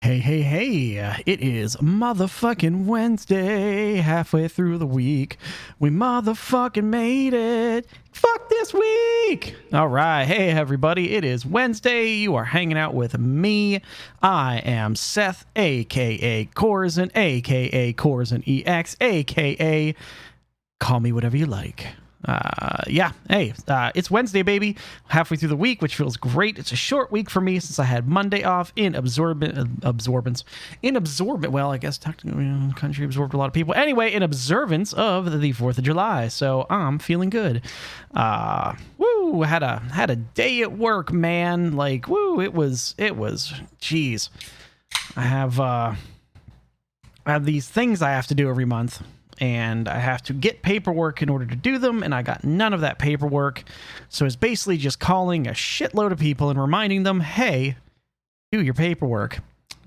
Hey, hey, hey, it is motherfucking Wednesday, halfway through the week. We motherfucking made it. Fuck this week. All right. Hey, everybody. It is Wednesday. You are hanging out with me. I am Seth, a.k.a. Corzin, a.k.a. Corzin EX, a.k.a. call me whatever you like. It's Wednesday, baby. Halfway through the week, which feels great. It's a short week for me since I had Monday off in absorbance. Well, I guess technically the country absorbed a lot of people. Anyway, in observance of the 4th of July. So I'm feeling good. Had a day at work, man. Like, it was, geez. I have these things I have to do every month. And I have to get paperwork in order to do them, and I got none of that paperwork. So it's basically just calling a shitload of people and reminding them, hey, do your paperwork.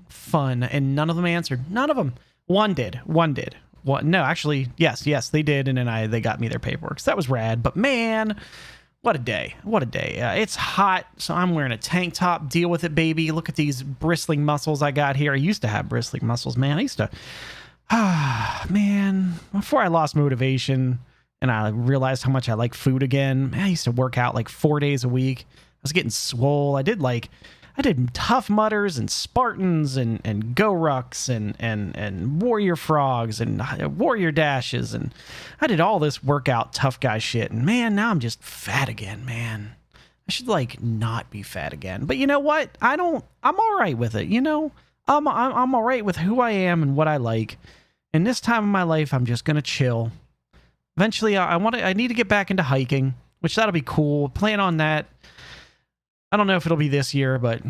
Fun. And none of them answered. None of them. One did. No, actually, yes, they did, and then they got me their paperwork. So that was rad. But man, what a day. It's hot, so I'm wearing a tank top. Deal with it, baby. Look at these bristling muscles I got here. I used to have bristling muscles, man. Man, before I lost motivation and I realized how much I like food again, man, I used to work out like 4 days a week. I was getting swole. I did Tough Mudders and Spartans and Go Rucks and Warrior Frogs and Warrior Dashes, and I did all this workout tough guy shit. And man, now I'm just fat again, man. I should not be fat again. But you know what? I'm all right with it, you know? I'm all right with who I am and what I like. And this time of my life, I'm just gonna chill. Eventually, I need to get back into hiking, which that'll be cool. Plan on that. I don't know if it'll be this year, but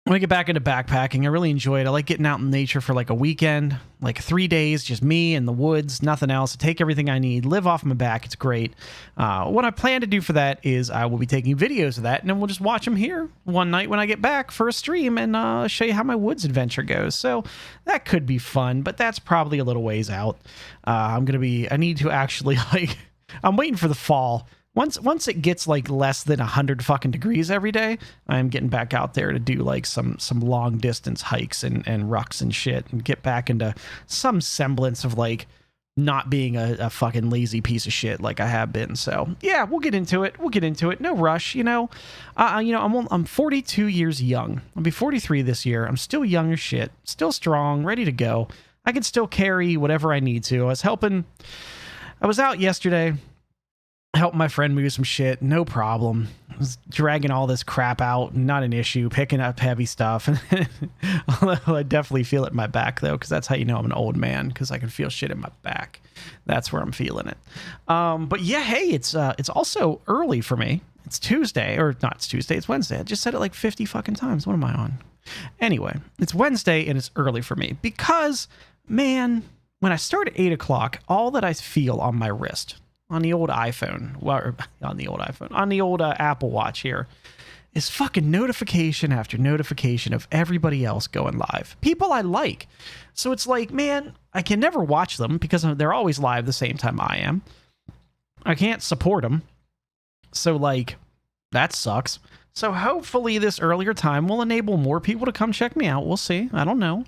I want to get back into backpacking. I really enjoy it. I like getting out in nature for like a weekend, like 3 days, just me in the woods, nothing else. I take everything I need, live off my back. It's great. What I plan to do for that is I will be taking videos of that, and then we'll just watch them here one night when I get back for a stream and show you how my woods adventure goes. So that could be fun, but that's probably a little ways out. I need to actually I'm waiting for the fall. Once it gets like less than 100 fucking degrees every day, I'm getting back out there to do like some long distance hikes and rucks and shit, and get back into some semblance of like not being a fucking lazy piece of shit like I have been. So yeah, we'll get into it. No rush, you know. I'm 42 years young. I'll be 43 this year. I'm still young as shit, still strong, ready to go. I can still carry whatever I need to. I was out yesterday, helped my friend move some shit, no problem. I was dragging all this crap out, not an issue, picking up heavy stuff. Although I definitely feel it in my back, though, because that's how you know I'm an old man, because I can feel shit in my back. That's where I'm feeling it. But yeah, hey, it's also early for me. It's Tuesday, or not, it's Tuesday, it's Wednesday. I just said it like 50 fucking times. What am I on? Anyway, it's Wednesday, and it's early for me because, man, when I start at 8 o'clock, all that I feel on my wrist, on the old Apple Watch here, is fucking notification after notification of everybody else going live. People I like. So it's like, man, I can never watch them because they're always live the same time I am. I can't support them. So like, that sucks. So hopefully this earlier time will enable more people to come check me out. We'll see. I don't know.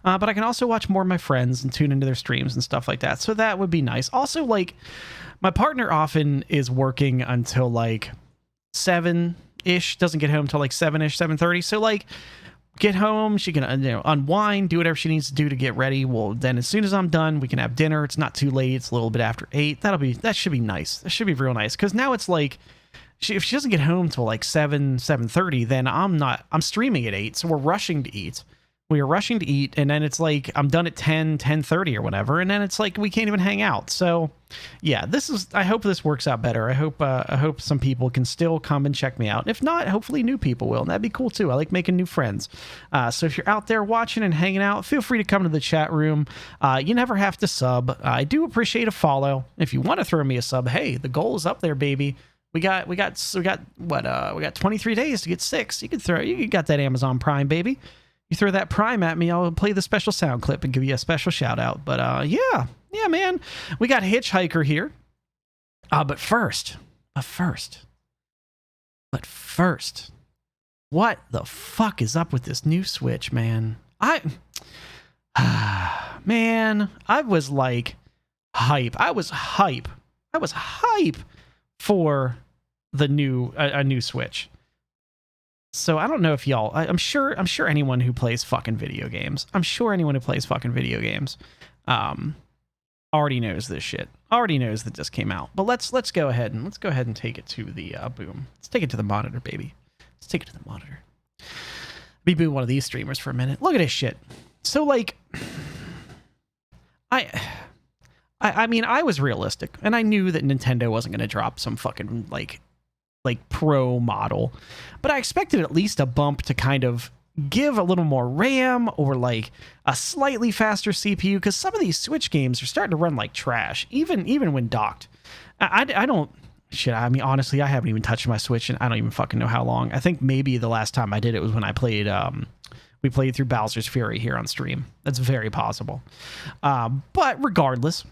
But I can also watch more of my friends and tune into their streams and stuff like that. So that would be nice. Also, like, my partner often is working until like 7-ish, doesn't get home until like 7-ish, 7:30. So like, get home, she can unwind, do whatever she needs to do to get ready. Well, then as soon as I'm done, we can have dinner. It's not too late. It's a little bit after 8. That should be nice. That should be real nice, because now it's like, if she doesn't get home till like 7:30, then I'm streaming at 8, so we're rushing to eat. We are rushing to eat, and then it's like I'm done at 10:30 or whatever, and then it's like we can't even hang out. So yeah, I hope this works out better. I hope some people can still come and check me out. If not, hopefully new people will, and that'd be cool too. I like making new friends. So if you're out there watching and hanging out, feel free to come to the chat room. You never have to sub. I do appreciate a follow. If you want to throw me a sub, hey, the goal is up there, baby. We got 23 days to get 6. You got that Amazon Prime, baby. You throw that Prime at me, I'll play the special sound clip and give you a special shout out. But yeah, man, we got HitchHiker here. But first, what the fuck is up with this new Switch, man? Man, I was like hype. I was hype for the new a new Switch. So I don't know if y'all. I'm sure anyone who plays fucking video games. Already knows this shit. Already knows that this came out. But let's go ahead and take it to the boom. Let's take it to the monitor, baby. Let's take it to the monitor. Be boo one of these streamers for a minute. Look at this shit. So like, I mean, I was realistic, and I knew that Nintendo wasn't going to drop some fucking like pro model, but I expected at least a bump to kind of give a little more RAM or like a slightly faster CPU, because some of these Switch games are starting to run like trash, even when docked. I don't. Shit, I mean, honestly, I haven't even touched my Switch, and I don't even fucking know how long. I think maybe the last time I did it was when I played, we played through Bowser's Fury here on stream. That's very possible. But regardless,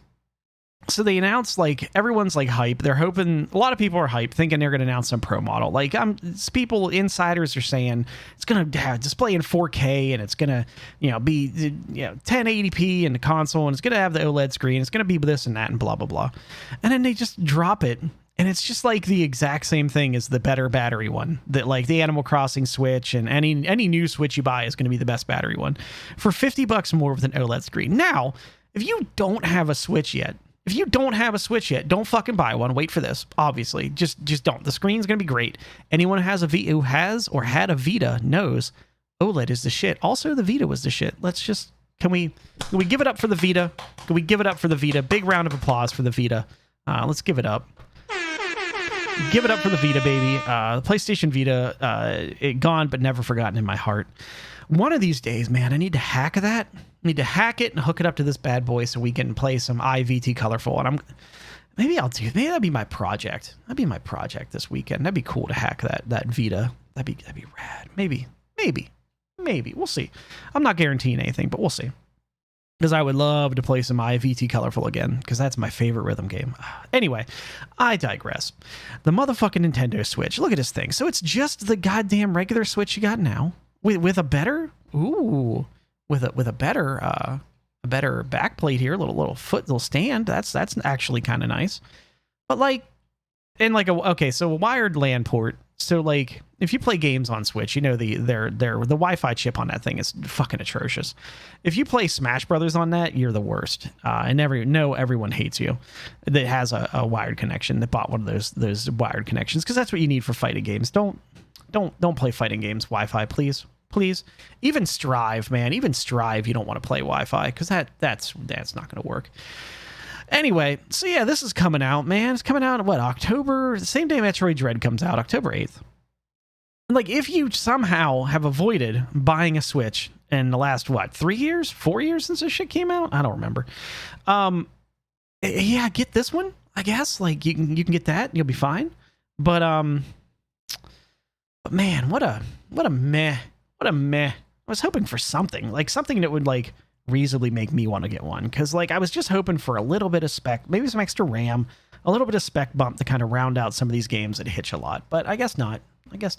so they announced, like, everyone's like hype. They're hoping, a lot of people are hype, thinking they're going to announce some pro model. Like, insiders are saying it's going to have display in 4K, and it's going to, be 1080p in the console, and it's going to have the OLED screen. It's going to be this and that and blah, blah, blah. And then they just drop it. And it's just like the exact same thing as the better battery one, that like the Animal Crossing Switch, and any new Switch you buy is going to be the best battery one for $50 more with an OLED screen. Now, if you don't have a Switch yet, don't fucking buy one. Wait for this. Obviously, just don't. The screen's going to be great. Anyone who has or had a Vita knows OLED is the shit. Also, the Vita was the shit. Can we give it up for the Vita? Can we give it up for the Vita? Big round of applause for the Vita. Let's give it up. Give it up for the Vita, baby. The PlayStation Vita, it gone but never forgotten in my heart. One of these days, man, I need to hack that. I need to hack it and hook it up to this bad boy so we can play some IVT Colorful. And maybe that'd be my project. That'd be my project this weekend. That'd be cool to hack that Vita. That'd be rad. Maybe. We'll see. I'm not guaranteeing anything, but we'll see. Because I would love to play some IVT Colorful again, because that's my favorite rhythm game. Anyway, I digress. The motherfucking Nintendo Switch. Look at this thing. So it's just the goddamn regular Switch you got now, with a better, with a better backplate here, little stand. That's actually kind of nice. But like, and like so a wired LAN port. So like, if you play games on Switch, the Wi-Fi chip on that thing is fucking atrocious. If you play Smash Brothers on that, you're the worst. And everyone hates you that has a wired connection, that bought one of those wired connections, because that's what you need for fighting games. Don't play fighting games Wi-Fi, please. Even Strive, man. Even Strive, you don't want to play Wi-Fi, because that's not going to work. Anyway, so yeah, this is coming out, man. It's coming out what, October? The same day Metroid Dread comes out, October 8th. Like, if you somehow have avoided buying a Switch in the last, 4 years since this shit came out? I don't remember. Yeah, get this one, I guess. Like, you can get that, you'll be fine. But man, what a meh. I was hoping for something that would like reasonably make me want to get one, because like I was just hoping for a little bit of spec, maybe some extra RAM, a little bit of spec bump to kind of round out some of these games that hitch a lot. But I guess not. I guess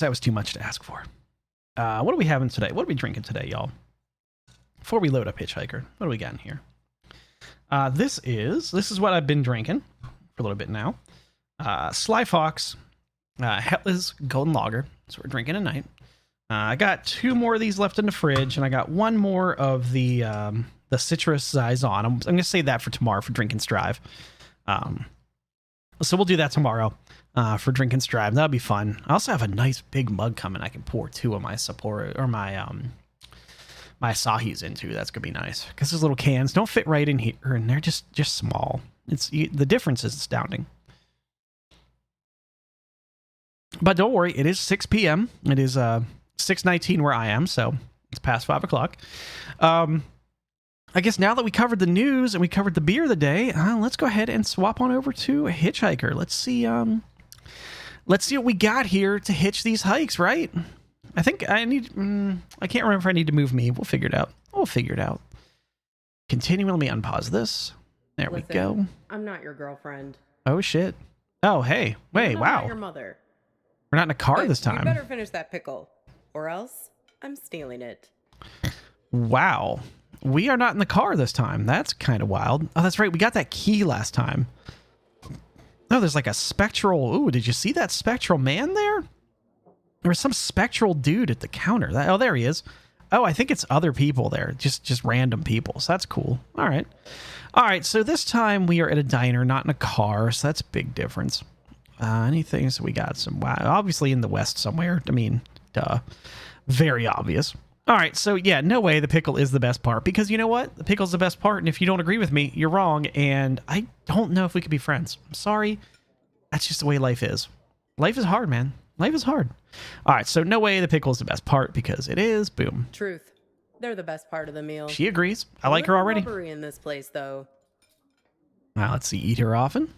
that was too much to ask for. What are we having today? What are we drinking today, y'all? Before we load up HitchHiker, what do we got in here? This is what I've been drinking for a little bit now. Sly Fox, Hetla's Golden Lager. That's what we're drinking tonight. I got 2 more of these left in the fridge, and I got 1 more of the citrus Saison. I'm going to save that for tomorrow for Drink and Strive. So we'll do that tomorrow for Drink and Strive. That'll be fun. I also have a nice big mug coming. I can pour 2 of my Sapporo or my Asahis into. That's going to be nice, because those little cans don't fit right in here, and they're just small. The difference is astounding. But don't worry, it is 6 p.m. It is 6:19 where I am, so it's past 5 o'clock. I guess now that we covered the news and we covered the beer of the day, let's go ahead and swap on over to HitchHiker. Let's see what we got here to hitch these hikes, right? I think I can't remember if I need to move me. We'll figure it out. Continue. Let me unpause this. There we go. I'm not your girlfriend. Oh, shit. Oh, hey. Wait, wow. I'm not your mother. We're not in a car But this time. You better finish that pickle, or else I'm stealing it. Wow. We are not in the car this time. That's kind of wild. Oh, that's right. We got that key last time. Oh, there's like a spectral... Ooh, did you see that spectral man there? There was some spectral dude at the counter. Oh, there he is. Oh, I think it's other people there. Just random people. So that's cool. All right. All right, so this time we are at a diner, not in a car. So that's a big difference. Anything? So we got some... Wow, obviously in the west somewhere. I mean, duh. Very obvious. All right, so yeah, no way the pickle is the best part, because you know what? The pickle's the best part, and if you don't agree with me, you're wrong, and I don't know if we could be friends. I'm sorry. That's just the way life is. Life is hard, man. Life is hard. All right, so no way the pickle's the best part, because it is. Boom. Truth. They're the best part of the meal. She agrees. I like her already. Rubbery in this place, though. Now, let's see. Eat her often?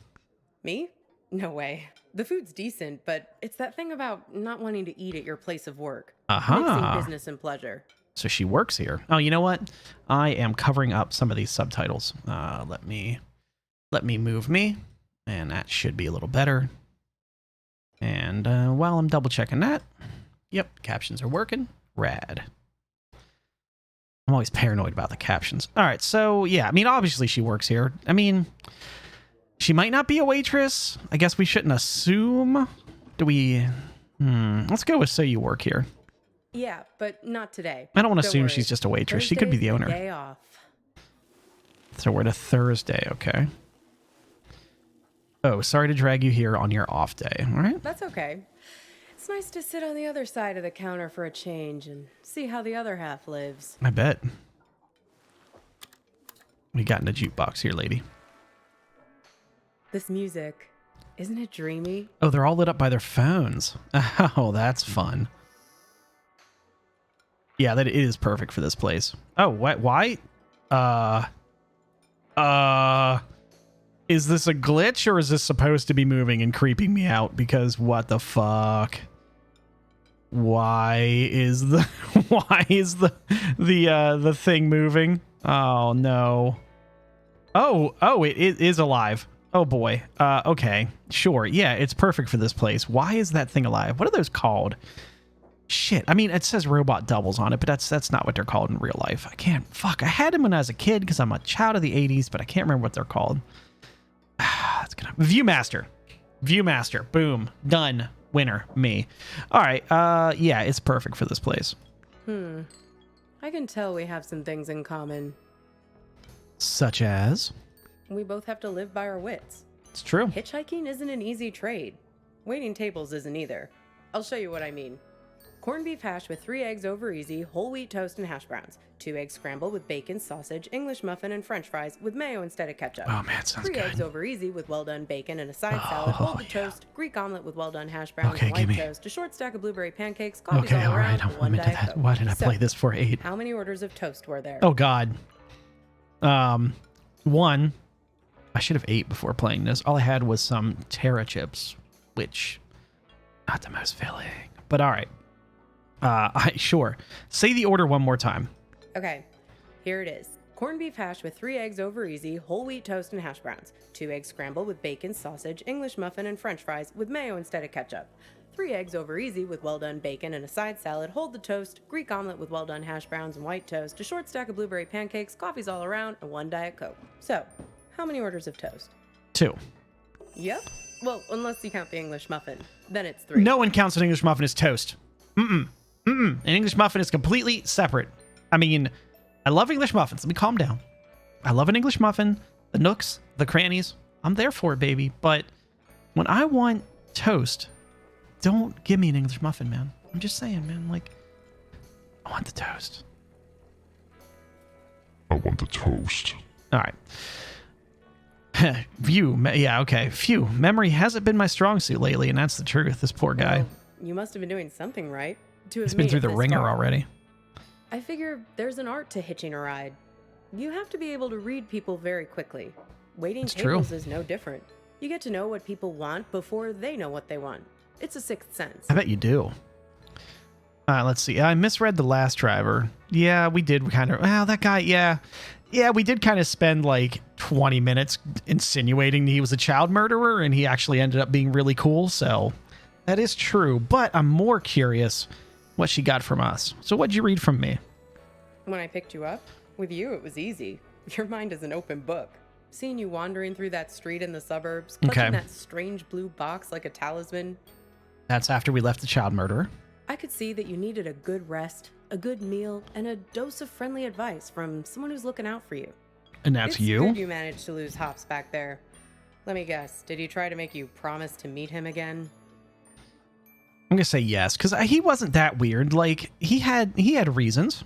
Me? No way. The food's decent, but it's that thing about not wanting to eat at your place of work. Mixing business and pleasure. So she works here. Oh, you know what? I am covering up some of these subtitles. Let me move me, and that should be a little better. And while I'm double checking that, yep, captions are working. Rad. I'm always paranoid about the captions. All right, so yeah, I mean, obviously she works here. I mean, she might not be a waitress. I guess we shouldn't assume. Do we? Let's go with so you work here. Yeah, but not today. I don't want to assume she's just a waitress. She could be the owner. Day off. So we're at a Thursday, okay. Oh, sorry to drag you here on your off day. All right. That's okay. It's nice to sit on the other side of the counter for a change and see how the other half lives. I bet. We got in a jukebox here, lady. This music, isn't it dreamy? Oh, they're all lit up by their phones. Oh, that's fun. Yeah, that is perfect for this place. Oh, what? Why? Is this a glitch, or is this supposed to be moving and creeping me out? Because what the fuck? Why is the the thing moving? Oh no. Oh, it is alive. Oh boy. Okay. Sure. Yeah, it's perfect for this place. Why is that thing alive? What are those called? Shit. I mean, it says robot doubles on it, but that's not what they're called in real life. I can't. Fuck. I had them when I was a kid because I'm a child of the 80s, but I can't remember what they're called. That's gonna Viewmaster. Viewmaster. Boom. Done. Winner. Me. All right. Yeah, it's perfect for this place. I can tell we have some things in common. Such as? We both have to live by our wits. It's true. Hitchhiking isn't an easy trade. Waiting tables isn't either. I'll show you what I mean. Corned beef hash with 3 eggs over easy, whole wheat toast and hash browns. 2 eggs scrambled with bacon, sausage, English muffin, and french fries with mayo instead of ketchup. Oh man, sounds 3 good. eggs over easy with well done bacon and a side salad, hold the toast, Greek omelet with well done hash browns and white toast, a short stack of blueberry pancakes, coffees all around, and one Diet Coke. Why did I play this for 8? How many orders of toast were there? Oh god. 1. I should have 8 before playing this. All I had was some Terra chips, which not the most filling, but all right. Sure. Say the order one more time. Okay, here it is. Corned beef hash with 3 eggs over easy, whole wheat toast and hash browns. 2 eggs scrambled with bacon, sausage, English muffin, and french fries with mayo instead of ketchup. 3 eggs over easy with well done bacon and a side salad, hold the toast, Greek omelet with well done hash browns and white toast, a short stack of blueberry pancakes, coffees all around, and 1 Diet Coke. So, how many orders of toast? 2. Yep. Well, unless you count the English muffin. Then it's 3. No one counts an English muffin as toast. An English muffin is completely separate. I mean, I love English muffins. Let me calm down. I love an English muffin. The nooks, the crannies. I'm there for it, baby. But when I want toast, don't give me an English muffin, man. I'm just saying, man. Like, I want the toast. I want the toast. All right. Yeah, okay. Phew. Memory hasn't been my strong suit lately, and that's the truth. This poor guy. Well, you must have been doing something right. He's been through the ringer already. I figure there's an art to hitching a ride. You have to be able to read people very quickly. Waiting tables is no different. You get to know what people want before they know what they want. It's a sixth sense. I bet you do. Let's see. I misread the last driver. Yeah, we did kind of... Well, that guy, yeah. Yeah, we did kind of spend like 20 minutes insinuating he was a child murderer, and he actually ended up being really cool, so That is true, but I'm more curious what she got from us. So what'd you read from me? When I picked you up, with you it was easy. Your mind is an open book. Seeing you wandering through that street in the suburbs, clutching that strange blue box like a talisman. That's after we left the child murderer. I could see that you needed a good rest, a good meal, and a dose of friendly advice from someone who's looking out for you. And that's you? It's good you managed to lose Hops back there. Let me guess, did he try to make you promise to meet him again? I'm gonna say yes, because he wasn't that weird. Like, he had reasons.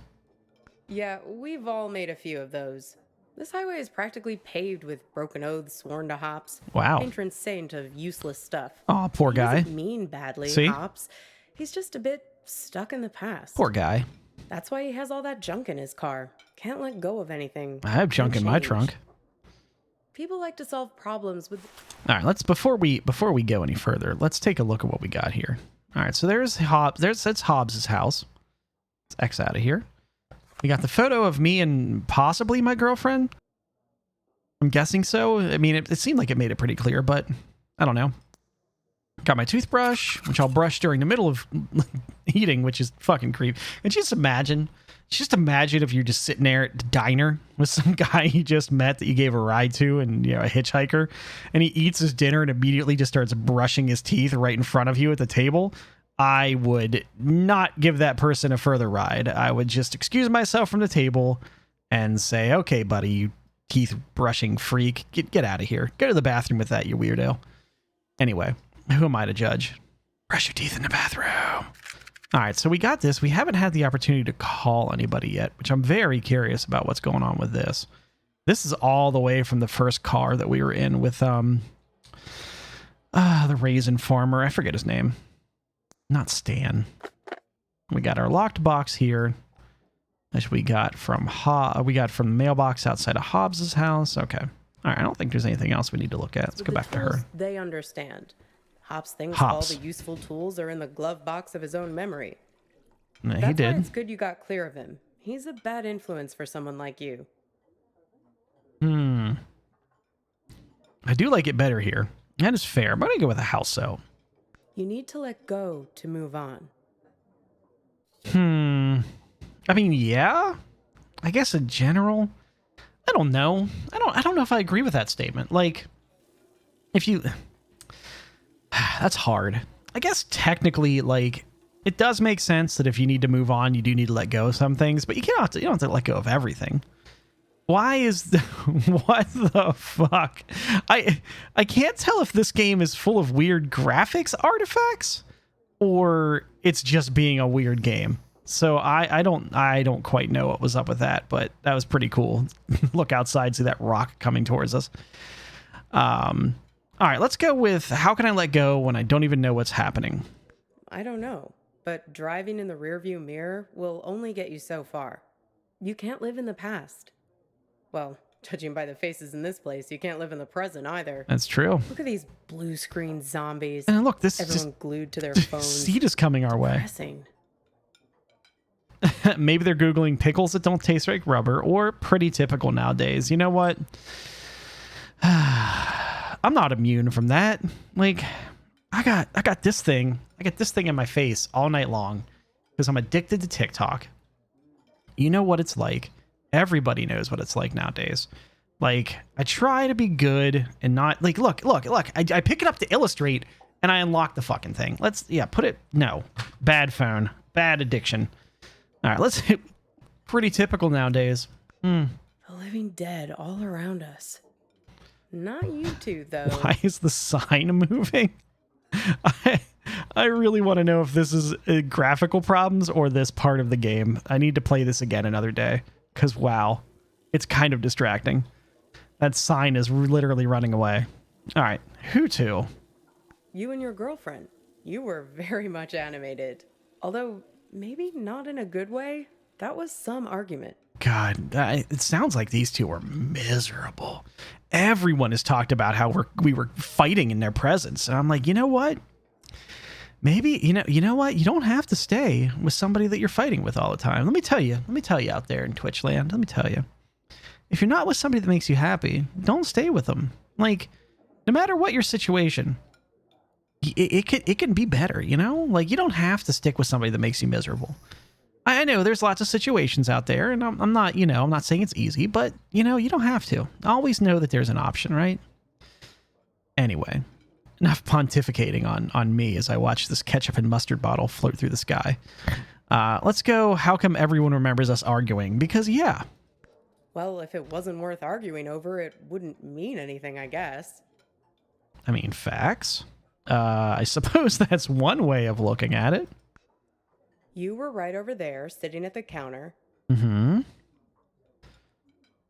Yeah, we've all made a few of those. This highway is practically paved with broken oaths sworn to Hops. Wow. Patron saint of useless stuff. Oh, poor guy. He doesn't mean badly, See? Hops. He's just a bit stuck in the past. Poor guy. That's why he has all that junk in his car. Can't let go of anything. I have junk in my trunk. People like to solve problems with... All right, let's before we go any further, let's take a look at what we got here. All right, so there's Hobbs. That's Hobbs's house. Let's X out of here. We got the photo of me and possibly my girlfriend. I'm guessing so. I mean, it seemed like it made it pretty clear, but I don't know. Got my toothbrush, which I'll brush during the middle of eating, which is fucking creepy. And just imagine if you're just sitting there at the diner with some guy you just met that you gave a ride to, and a hitchhiker, and he eats his dinner and immediately just starts brushing his teeth right in front of you at the table. I would not give that person a further ride. I would just excuse myself from the table and say, okay, buddy, you teeth brushing freak, get out of here. Go to the bathroom with that, you weirdo. Anyway, who am I to judge? Brush your teeth in the bathroom. All right, so we got this. We haven't had the opportunity to call anybody yet, which I'm very curious about what's going on with this. This is all the way from the first car that we were in with the raisin farmer. I forget his name. Not Stan. We got our locked box here, which we got from the mailbox outside of Hobbs's house. Okay. All right, I don't think there's anything else we need to look at. Let's go back to her. They understand. Hops thinks all the useful tools are in the glove box of his own memory. That's he did. Why it's good you got clear of him. He's a bad influence for someone like you. I do like it better here. That is fair. I'm going to go with a house, though. You need to let go to move on. I mean, yeah. I guess in general, I don't know. I don't know if I agree with that statement. Like, if you... That's hard. I guess technically, like, it does make sense that if you need to move on, you do need to let go of some things, but you don't have to let go of everything. Why is the... What the fuck? I can't tell if this game is full of weird graphics artifacts or it's just being a weird game. So I don't quite know what was up with that, but that was pretty cool. Look outside, see that rock coming towards us. All right, let's go with how can I let go when I don't even know what's happening? I don't know, but driving in the rearview mirror will only get you so far. You can't live in the past. Well, judging by the faces in this place, you can't live in the present either. That's true. Look at these blue screen zombies. And look, this everyone is just glued to their phones. Seed is coming our way. Depressing. Maybe they're Googling pickles that don't taste like rubber, or pretty typical nowadays. You know what? I'm not immune from that. Like, I got this thing. I got this thing in my face all night long because I'm addicted to TikTok. You know what it's like. Everybody knows what it's like nowadays. Like, I try to be good and not like, look. I pick it up to illustrate and I unlock the fucking thing. No. Bad phone. Bad addiction. All right, let's hit pretty typical nowadays. The living dead all around us. Not you two, though. Why is the sign moving? I really want to know if this is graphical problems or this part of the game. I need to play this again another day because, wow, it's kind of distracting. That sign is literally running away. All right, who to? You and your girlfriend. You were very much animated. Although, maybe not in a good way. That was some argument. God, it sounds like these two are miserable. Everyone has talked about how we were fighting in their presence. And I'm like, you know what? Maybe, you know what? You don't have to stay with somebody that you're fighting with all the time. Let me tell you out there in Twitch land, let me tell you. If you're not with somebody that makes you happy, don't stay with them. Like, no matter what your situation, it can be better, you know? Like, you don't have to stick with somebody that makes you miserable. I know there's lots of situations out there, and I'm not, I'm not saying it's easy, but, you don't have to. Always know that there's an option, right? Anyway, enough pontificating on me as I watch this ketchup and mustard bottle float through the sky. Let's go, how come everyone remembers us arguing? Because, yeah. Well, if it wasn't worth arguing over, it wouldn't mean anything, I guess. I mean, facts. I suppose that's one way of looking at it. You were right over there, sitting at the counter. Mm-hmm.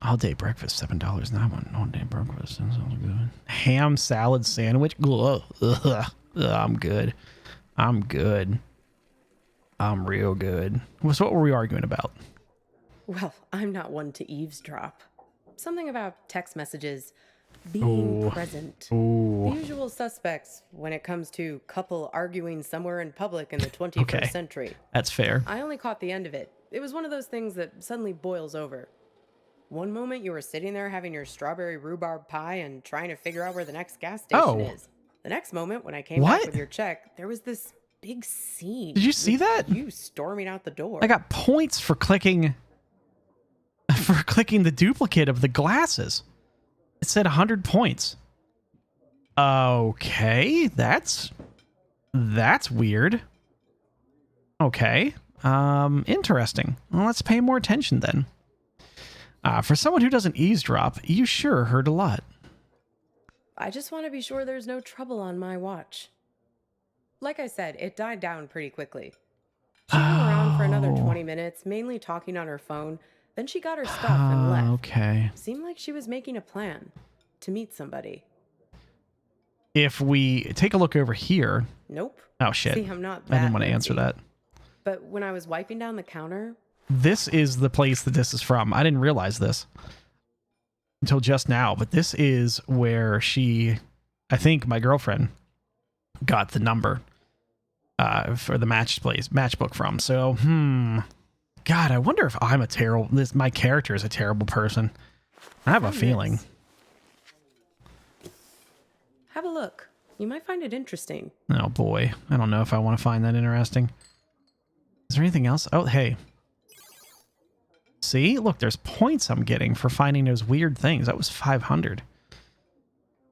All day breakfast, $7. That one. All day breakfast. That sounds good. Ham salad sandwich. Ugh. I'm good. I'm good. I'm real good. So what were we arguing about? Well, I'm not one to eavesdrop. Something about text messages, being present. The usual suspects when it comes to couple arguing somewhere in public in the 21st century. That's fair. I only caught the end of it. It was one of those things that suddenly boils over. One moment you were sitting there having your strawberry rhubarb pie and trying to figure out where the next gas station is. The next moment, when I came back with your check, there was this big scene. Did you see that? You storming out the door. I got points for clicking the duplicate of the glasses. It said 100 points. Okay, that's weird. Okay, interesting. Well, let's pay more attention then. For someone who doesn't eavesdrop, you sure heard a lot. I just want to be sure there's no trouble on my watch. Like I said, it died down pretty quickly. She hung around for another 20 minutes, mainly talking on her phone. Then she got her stuff and left. Okay. Seemed like she was making a plan to meet somebody. If we take a look over here... Nope. Oh, shit. See, I'm not I didn't want to answer that. But when I was wiping down the counter... This is the place that this is from. I didn't realize this until just now, but this is where I think my girlfriend got the number for the matchbook from. So, God, I wonder if I'm my character is a terrible person. I have a feeling. Have a look. You might find it interesting. Oh boy. I don't know if I want to find that interesting. Is there anything else? Oh, hey. See? Look, there's points I'm getting for finding those weird things. That was 500.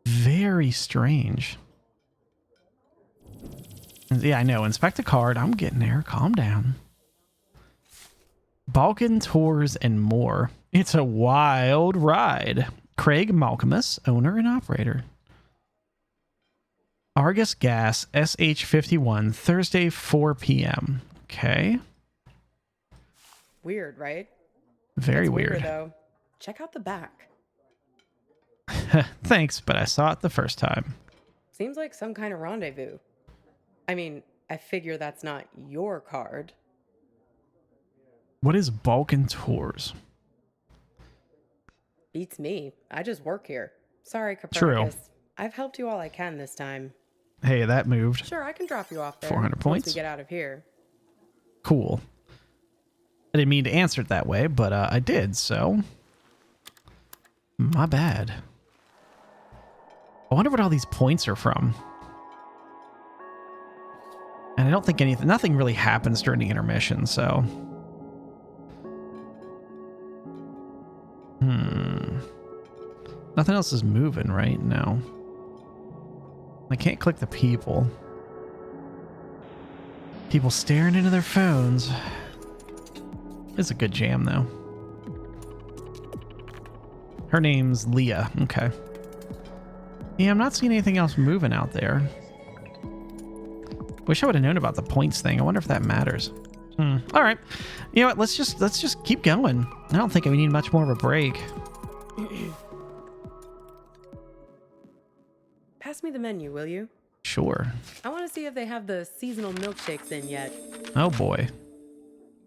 Very strange. Yeah, I know. Inspect a card. I'm getting there. Calm down. Balkan Tours and more. It's a wild ride. Craig Malcolmus, owner and operator. Argus Gas, SH51, Thursday, 4 p.m. Okay. Weird, right? Very weird. Though. Check out the back. Thanks, but I saw it the first time. Seems like some kind of rendezvous. I mean, I figure that's not your card. What is Balkan Tours? Beats me. I just work here. Sorry, Copernicus. True. I've helped you all I can this time. Hey, that moved. Sure, I can drop you off there. 400 points. Once we get out of here. Cool. I didn't mean to answer it that way, but I did, so... My bad. I wonder what all these points are from. And I don't think nothing really happens during the intermission, so... Nothing else is moving, right? No. I can't click the people. People staring into their phones. It's a good jam, though. Her name's Leah. Okay. Yeah, I'm not seeing anything else moving out there. Wish I would have known about the points thing. I wonder if that matters. All right. You know what? Let's just keep going. I don't think we need much more of a break. Pass me the menu, will you? Sure. I want to see if they have the seasonal milkshakes in yet. Oh boy.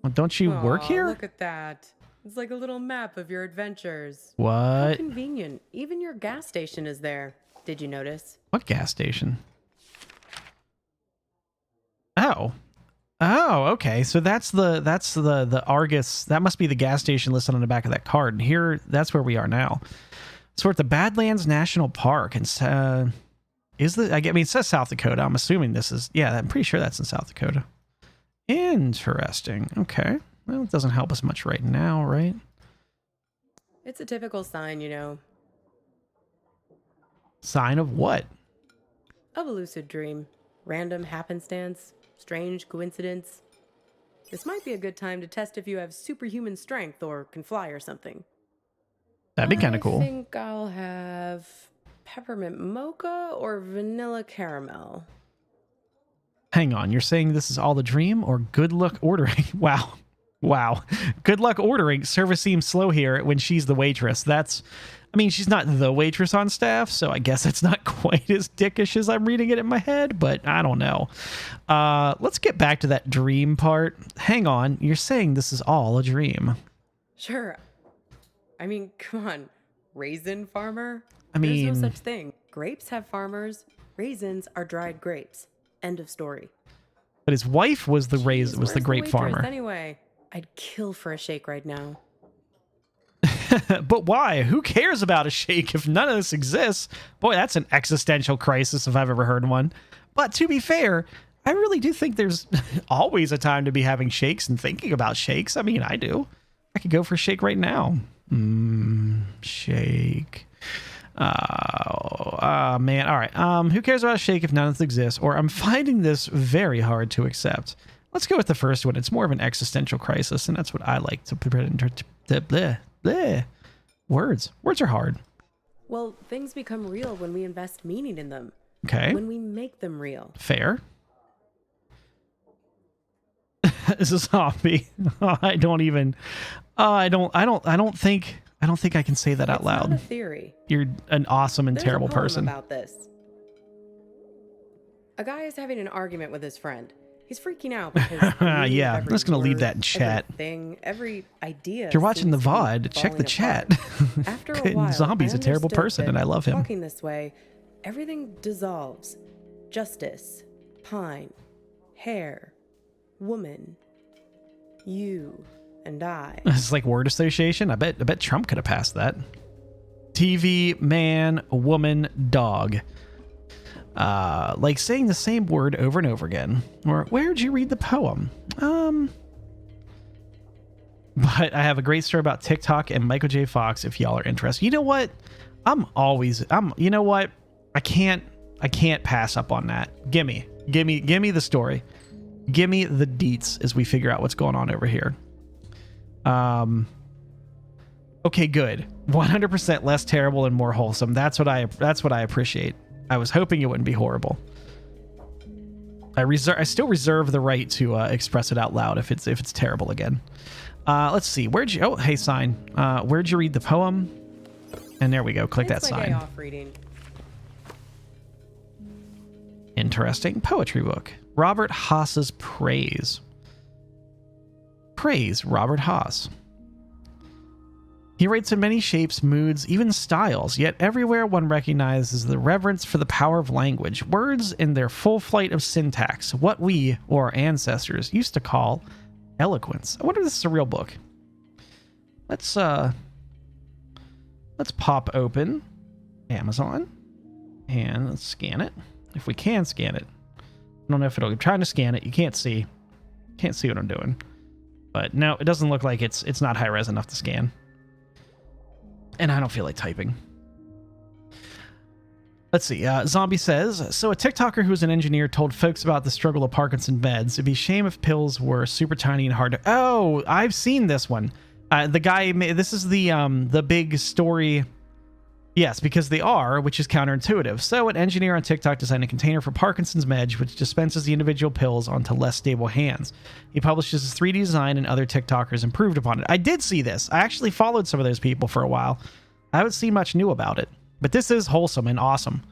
Well, don't you work here? Look at that. It's like a little map of your adventures. What? How convenient. Even your gas station is there. Did you notice? What gas station? Oh. Oh, okay. So that's the Argus. That must be the gas station listed on the back of that card. And here, that's where we are now. So we're at the Badlands National Park, and I mean, it says South Dakota. I'm assuming this is, yeah, I'm pretty sure that's in South Dakota. Interesting. Okay. Well, it doesn't help us much right now, right? It's a typical sign, Sign of what? of a lucid dream. Random happenstance, strange coincidence. This might be a good time to test if you have superhuman strength or can fly or something. That'd be kind of cool. I think I'll have peppermint mocha or vanilla caramel. Hang on, you're saying this is all a dream or good luck ordering? Wow. Wow. Good luck ordering. Service seems slow here when she's the waitress. I mean, she's not the waitress on staff, so I guess it's not quite as dickish as I'm reading it in my head, but I don't know. Let's get back to that dream part. Hang on, you're saying this is all a dream. Sure. I mean, come on. Raisin farmer? I mean, there's no such thing. Grapes have farmers. Raisins are dried grapes. End of story. But his wife was the Jeez, was the grape waitress farmer. Anyway, I'd kill for a shake right now. But why? Who cares about a shake if none of this exists? Boy, that's an existential crisis if I've ever heard one. But to be fair, I really do think there's always a time to be having shakes and thinking about shakes. I mean, I do. I could go for a shake right now. Shake. Man. All right. Who cares about a shake if none of this exists? Or I'm finding this very hard to accept. Let's go with the first one. It's more of an existential crisis, and that's what I like to put into bleh. Words are hard. Well, things become real when we invest meaning in them. Okay. When we make them real. Fair. It's a zombie. I don't think I can say that out loud. It's not a theory. You're an awesome and There's terrible a poem person. about this. A guy is having an argument with his friend. He's freaking out because yeah, I'm just gonna leave that in chat. Every idea. If you're watching the seems to be VOD, check the falling chat. apart. After a while, Zombie's I a terrible understood person, that and I love him. Walking this way, everything dissolves. Justice, pine, hair, woman, you, and I. It's like word association. I bet Trump could have passed that. TV, man, woman, dog. Like saying the same word over and over again. Or where'd you read the poem? But I have a great story about TikTok and Michael J. Fox if y'all are interested. You know what? You know what? I can't pass up on that. Gimme the story. Gimme the deets as we figure out what's going on over here. Okay, good. 100% less terrible and more wholesome. That's what I appreciate. I was hoping it wouldn't be horrible. I still reserve the right to express it out loud if it's terrible again. Let's see. Hey, sign. Where'd you read the poem? And there we go. Click that sign. Day off reading. Interesting. Poetry book. Robert Haas's Praise. Praise Robert Haas. He writes in many shapes, moods, even styles, yet everywhere one recognizes the reverence for the power of language, words in their full flight of syntax, what we, or our ancestors, used to call eloquence. I wonder if this is a real book. Let's pop open Amazon and let's scan it. If we can scan it. I don't know if I'm trying to scan it. You can't see what I'm doing. But no, it doesn't look like it's not high res enough to scan. And I don't feel like typing. Let's see. Zombie says, so a TikToker who's an engineer told folks about the struggle of Parkinson meds. It'd be a shame if pills were super tiny and hard to... Oh, I've seen this one. The guy... This is the big story... Yes, because they are, which is counterintuitive. So an engineer on TikTok designed a container for Parkinson's meds, which dispenses the individual pills onto less stable hands. He publishes his 3D design, and other TikTokers improved upon it. I did see this. I actually followed some of those people for a while. I haven't seen much new about it. But this is wholesome and awesome.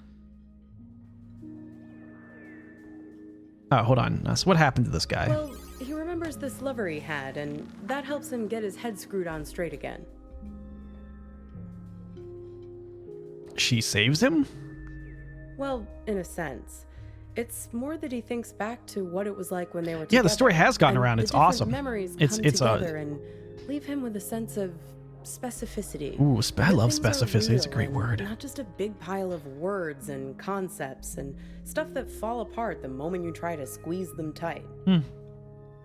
Oh, hold on. So what happened to this guy? Well, he remembers this lover he had, and that helps him get his head screwed on straight again. She saves him? Well, in a sense. It's more that he thinks back to what it was like when they were together. Yeah, the story has gotten and around. the It's different awesome. Memories It's come together and leave him with a sense of specificity. Ooh, I love Things are specificity. It's a real great and word. Not just a big pile of words and concepts and stuff that fall apart the moment you try to squeeze them tight.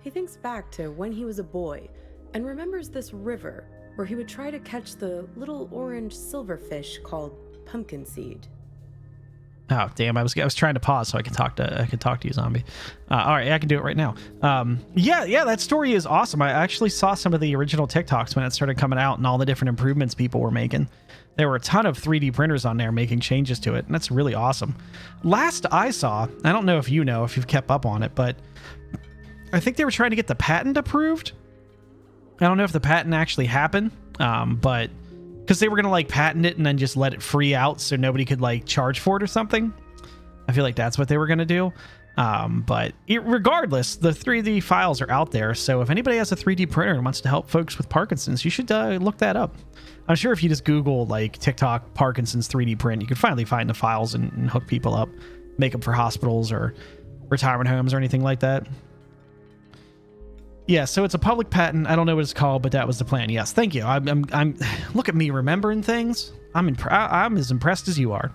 He thinks back to when he was a boy and remembers this river where he would try to catch the little orange silverfish called pumpkin seed. Oh damn! I was trying to pause so I could talk to you, zombie. All right, I can do it right now. Yeah, that story is awesome. I actually saw some of the original TikToks when it started coming out and all the different improvements people were making. There were a ton of 3D printers on there making changes to it, and that's really awesome. Last I saw, I don't know if you know if you've kept up on it, but I think they were trying to get the patent approved. I don't know if the patent actually happened, but because they were going to like patent it and then just let it free out so nobody could like charge for it or something. I feel like that's what they were going to do. But regardless, the 3D files are out there. So if anybody has a 3D printer and wants to help folks with Parkinson's, you should look that up. I'm sure if you just Google like TikTok Parkinson's 3D print, you can finally find the files and hook people up, make them for hospitals or retirement homes or anything like that. Yeah, so it's a public patent. I don't know what it's called, but that was the plan. Yes, thank you. I'm look at me remembering things. I'm as impressed as you are.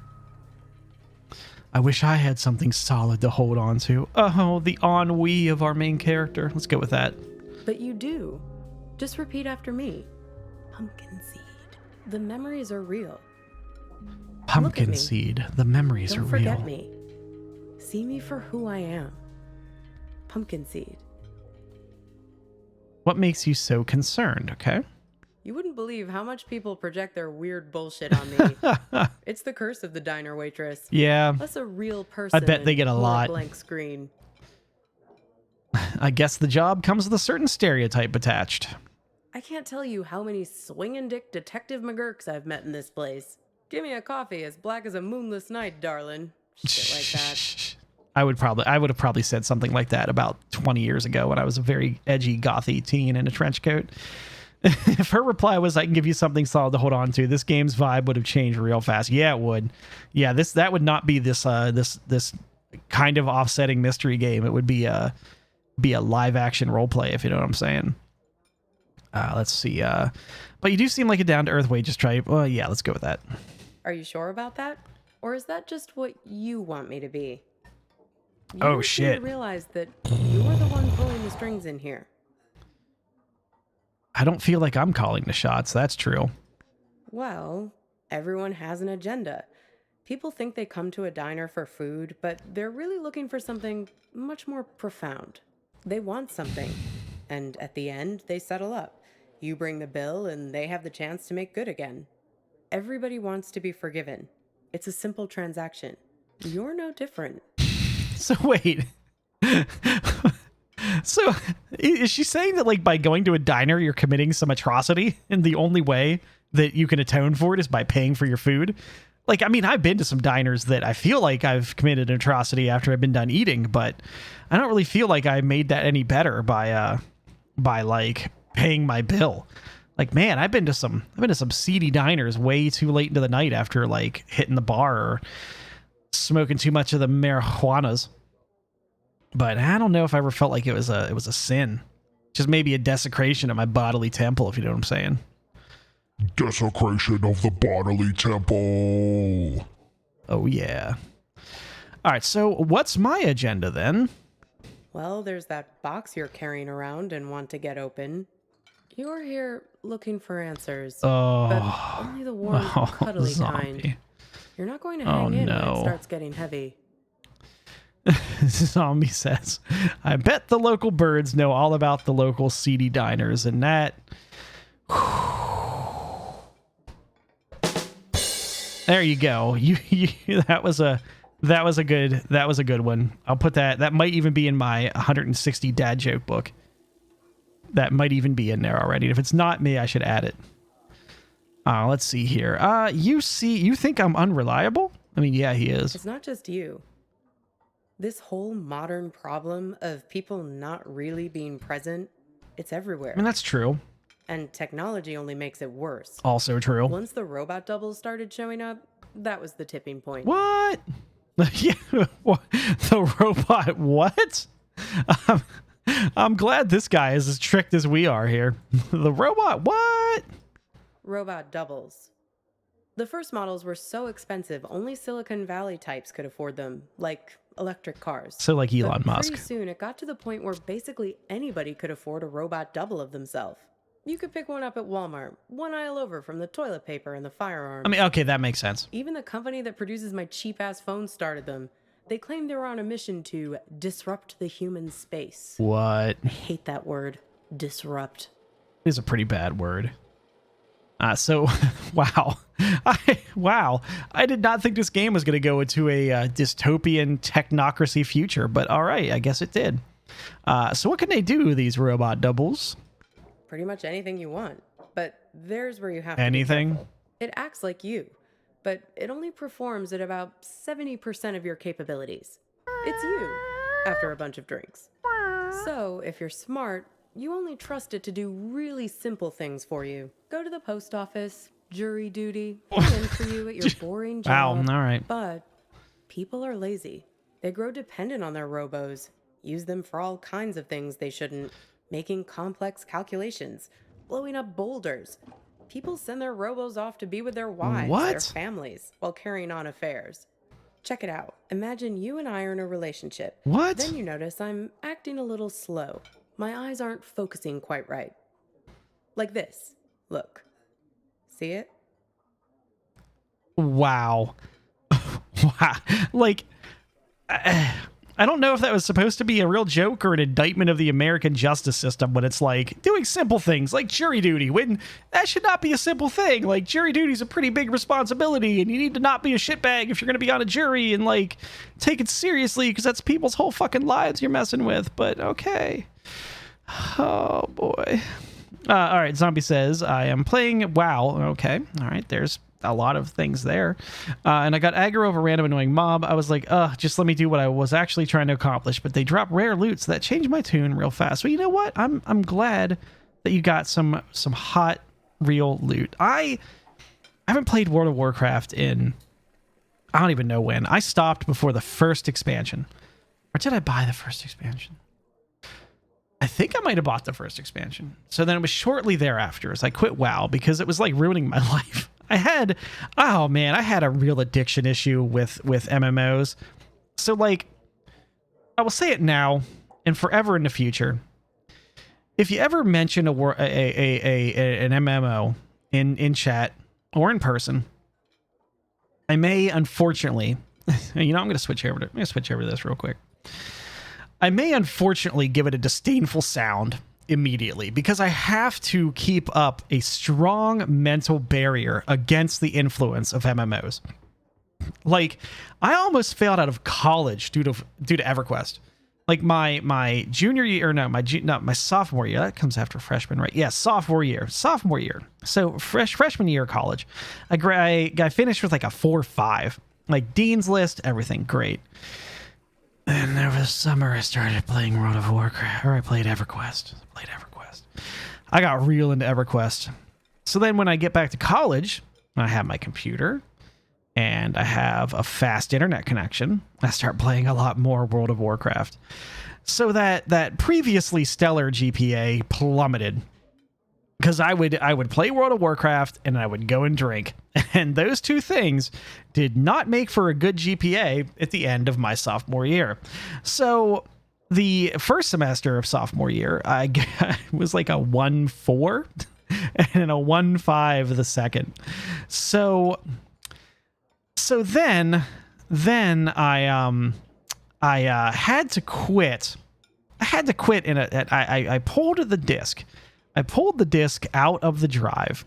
I wish I had something solid to hold on to. Oh, the ennui of our main character. Let's go with that. But you do. Just repeat after me. Pumpkin seed. The memories are real. Pumpkin seed. The memories are real. Don't forget me. See me for who I am. Pumpkin seed. What makes you so concerned, okay? You wouldn't believe how much people project their weird bullshit on me. It's the curse of the diner waitress. Yeah. That's a real person. I bet they get a lot. Blank screen. I guess the job comes with a certain stereotype attached. I can't tell you how many swinging dick Detective McGurks I've met in this place. Give me a coffee as black as a moonless night, darling. Shit like that. I would have probably said something like that about 20 years ago when I was a very edgy gothy teen in a trench coat. If her reply was, I can give you something solid to hold on to, this game's vibe would have changed real fast. Yeah, it would. Yeah, that would not be this kind of offsetting mystery game. It would be a live action role play, if you know what I'm saying. Let's see. But you do seem like a down to earth wages type. Well, yeah, let's go with that. Are you sure about that? Or is that just what you want me to be? Oh shit. You realize that you're the one pulling the strings in here. I don't feel like I'm calling the shots. That's true. Well, everyone has an agenda. People think they come to a diner for food, but they're really looking for something much more profound. They want something, and at the end, they settle up. You bring the bill, and they have the chance to make good again. Everybody wants to be forgiven. It's a simple transaction. You're no different. So wait. So is she saying that like by going to a diner you're committing some atrocity and the only way that you can atone for it is by paying for your food? Like, I mean, I've been to some diners that I feel like I've committed an atrocity after I've been done eating, but I don't really feel like I made that any better by like paying my bill. Like, man, I've been to some seedy diners way too late into the night after like hitting the bar or smoking too much of the marijuanas. But I don't know if I ever felt like it was a sin. Just maybe a desecration of my bodily temple, if you know what I'm saying. Desecration of the bodily temple. Oh, yeah. All right, so what's my agenda then? Well, there's that box you're carrying around and want to get open. You're here looking for answers, but only the warm, cuddly zombie. kind. You're not going to hang in when it starts getting heavy. Zombie says, I bet the local birds know all about the local seedy diners, and that... There you go. That was a good one. I'll put that. That might even be in my 160 dad joke book. That might even be in there already. If it's not me, I should add it. Let's see here. You think I'm unreliable? I mean, yeah, he is. It's not just you. This whole modern problem of people not really being present, it's everywhere. I mean, that's true. And technology only makes it worse. Also true. Once the robot doubles started showing up, that was the tipping point. What? Yeah, the robot what? I'm glad this guy is as tricked as we are here. The robot what? robot doubles. The first models were so expensive, only Silicon Valley types could afford them, like electric cars. So like Elon But Musk. pretty soon, it got to the point where basically anybody could afford a robot double of themselves. You could pick one up at Walmart, one aisle over from the toilet paper and the firearms. I mean, okay, that makes sense. Even the company that produces my cheap-ass phone started them. They claimed they were on a mission to disrupt the human space. What? I hate that word, disrupt. Is a pretty bad word. So, wow. I did not think this game was going to go into a dystopian technocracy future, but all right, I guess it did. So what can they do, these robot doubles? Pretty much anything you want, but there's where you have to Anything? be careful. It acts like you, but it only performs at about 70% of your capabilities. It's you, after a bunch of drinks. So, if you're smart, you only trust it to do really simple things for you. Go to the post office, jury duty, in for you at your boring job. Wow, all right. But people are lazy. They grow dependent on their robos, use them for all kinds of things they shouldn't, making complex calculations, blowing up boulders. People send their robos off to be with their wives, their families, while carrying on affairs. Check it out. Imagine you and I are in a relationship. What? Then you notice I'm acting a little slow. My eyes aren't focusing quite right. Like this. Look. See it? Wow. Wow. Like, I don't know if that was supposed to be a real joke or an indictment of the American justice system when it's like doing simple things like jury duty, when that should not be a simple thing. Like, jury duty is a pretty big responsibility, and you need to not be a shitbag if you're going to be on a jury and like take it seriously, because that's people's whole fucking lives you're messing with. But okay. Oh boy. All right, Zombie says, I am playing WoW. Okay, all right, there's a lot of things there. And I got aggro over random annoying mob. I was like, just let me do what I was actually trying to accomplish. But they drop rare loot, so that changed my tune real fast. So you know what? I'm glad that you got some hot, real loot. I haven't played World of Warcraft in, I don't even know when. I stopped before the first expansion. Or did I buy the first expansion? I think I might have bought the first expansion. So then it was shortly thereafter as I quit WoW because it was like ruining my life. I had a real addiction issue with MMOs. So like, I will say it now and forever in the future. If you ever mention an MMO in chat or in person, I may unfortunately, I'm going to switch over to this real quick. I may unfortunately give it a disdainful sound immediately because I have to keep up a strong mental barrier against the influence of MMOs. Like, I almost failed out of college due to EverQuest. Like my junior year, or no, my sophomore year. That comes after freshman, right? Yeah, sophomore year. So freshman year of college, I finished with like a 4.5, like Dean's List, everything great. And over the summer, I started playing World of Warcraft, or I played EverQuest. I got real into EverQuest. So then when I get back to college, I have my computer, and I have a fast internet connection. I start playing a lot more World of Warcraft. So that previously stellar GPA plummeted. Because I would play World of Warcraft and I would go and drink. And those two things did not make for a good GPA at the end of my sophomore year. So the first semester of sophomore year, I was like a 1.4 and a 1.5 the second. So then I had to quit. I pulled the disc. I pulled the disc out of the drive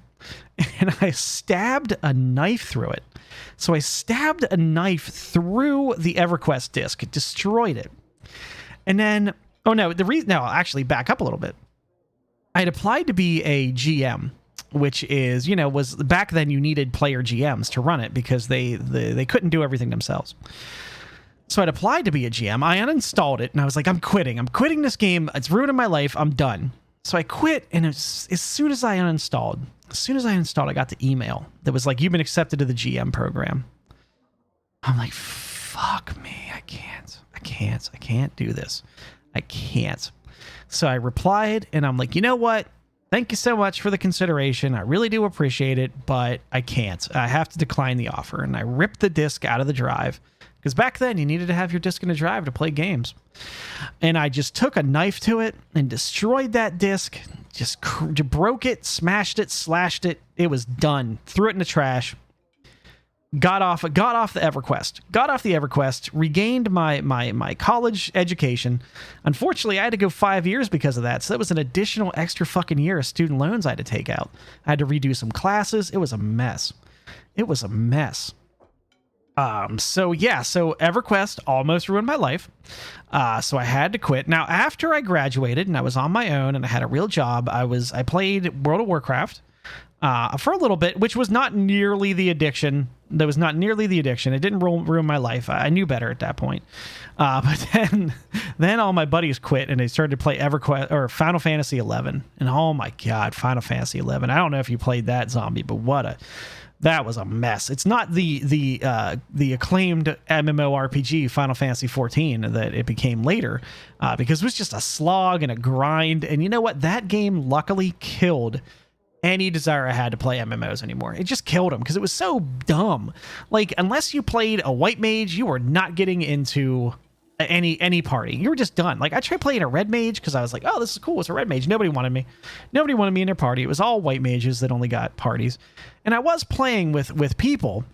and I stabbed a knife through it. So I stabbed a knife through the EverQuest disc, it destroyed it. And then, actually back up a little bit. I had applied to be a GM, which is, was back then you needed player GMs to run it because they couldn't do everything themselves. So I'd applied to be a GM. I uninstalled it and I was like, I'm quitting this game. It's ruining my life. I'm done. So I quit, and as soon as I uninstalled, I got the email that was like, you've been accepted to the GM program. I'm like, fuck me, I can't do this. I can't. So I replied, and I'm like, you know what? Thank you so much for the consideration. I really do appreciate it, but I can't. I have to decline the offer. And I ripped the disc out of the drive because back then you needed to have your disc in a drive to play games. And I just took a knife to it and destroyed that disc, just broke it, smashed it, slashed it. It was done. Threw it in the trash. Got off the EverQuest, regained my college education. Unfortunately, I had to go 5 years because of that. So that was an additional extra fucking year of student loans I had to take out. I had to redo some classes. It was a mess. So EverQuest almost ruined my life. So I had to quit. Now, after I graduated and I was on my own and I had a real job, I played World of Warcraft for a little bit, which was not nearly the addiction. It didn't ruin my life. I knew better at that point. But then all my buddies quit and they started to play EverQuest or Final Fantasy 11. And oh my God, Final Fantasy 11. I don't know if you played that, Zombie, but that was a mess. It's not the acclaimed MMORPG Final Fantasy 14 that it became later, because it was just a slog and a grind. And you know what? That game luckily killed any desire I had to play MMOs anymore. It just killed them because it was so dumb. Like, unless you played a white mage, you were not getting into any party. You were just done. Like, I tried playing a red mage because I was like, oh, this is cool. It's a red mage. Nobody wanted me in their party. It was all white mages that only got parties. And I was playing with people.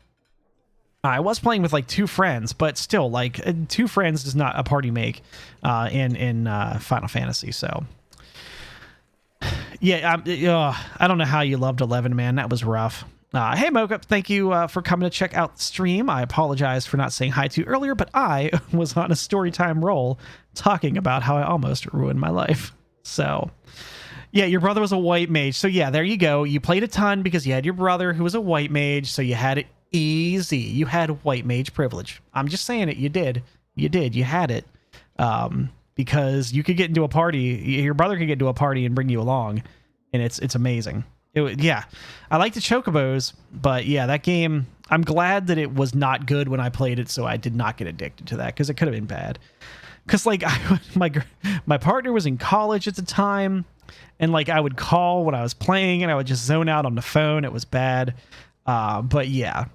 I was playing with like 2 friends, but still, like, 2 friends does not a party make in Final Fantasy. So yeah, I don't know how you loved 11, man. That was rough. Hey, Mocha, thank you for coming to check out the stream. I apologize for not saying hi to you earlier, but I was on a story time roll talking about how I almost ruined my life. So, yeah, your brother was a white mage. So, yeah, there you go. You played a ton because you had your brother who was a white mage, so you had it easy. You had white mage privilege. I'm just saying it. You did. You had it. Because you could get into a party, your brother could get into a party and bring you along, and it's amazing. I like the chocobos, but yeah, that game, I'm glad that it was not good when I played it, so I did not get addicted to that, because it could have been bad. Because like my partner was in college at the time, and like I would call when I was playing, and I would just zone out on the phone. It was bad. But yeah,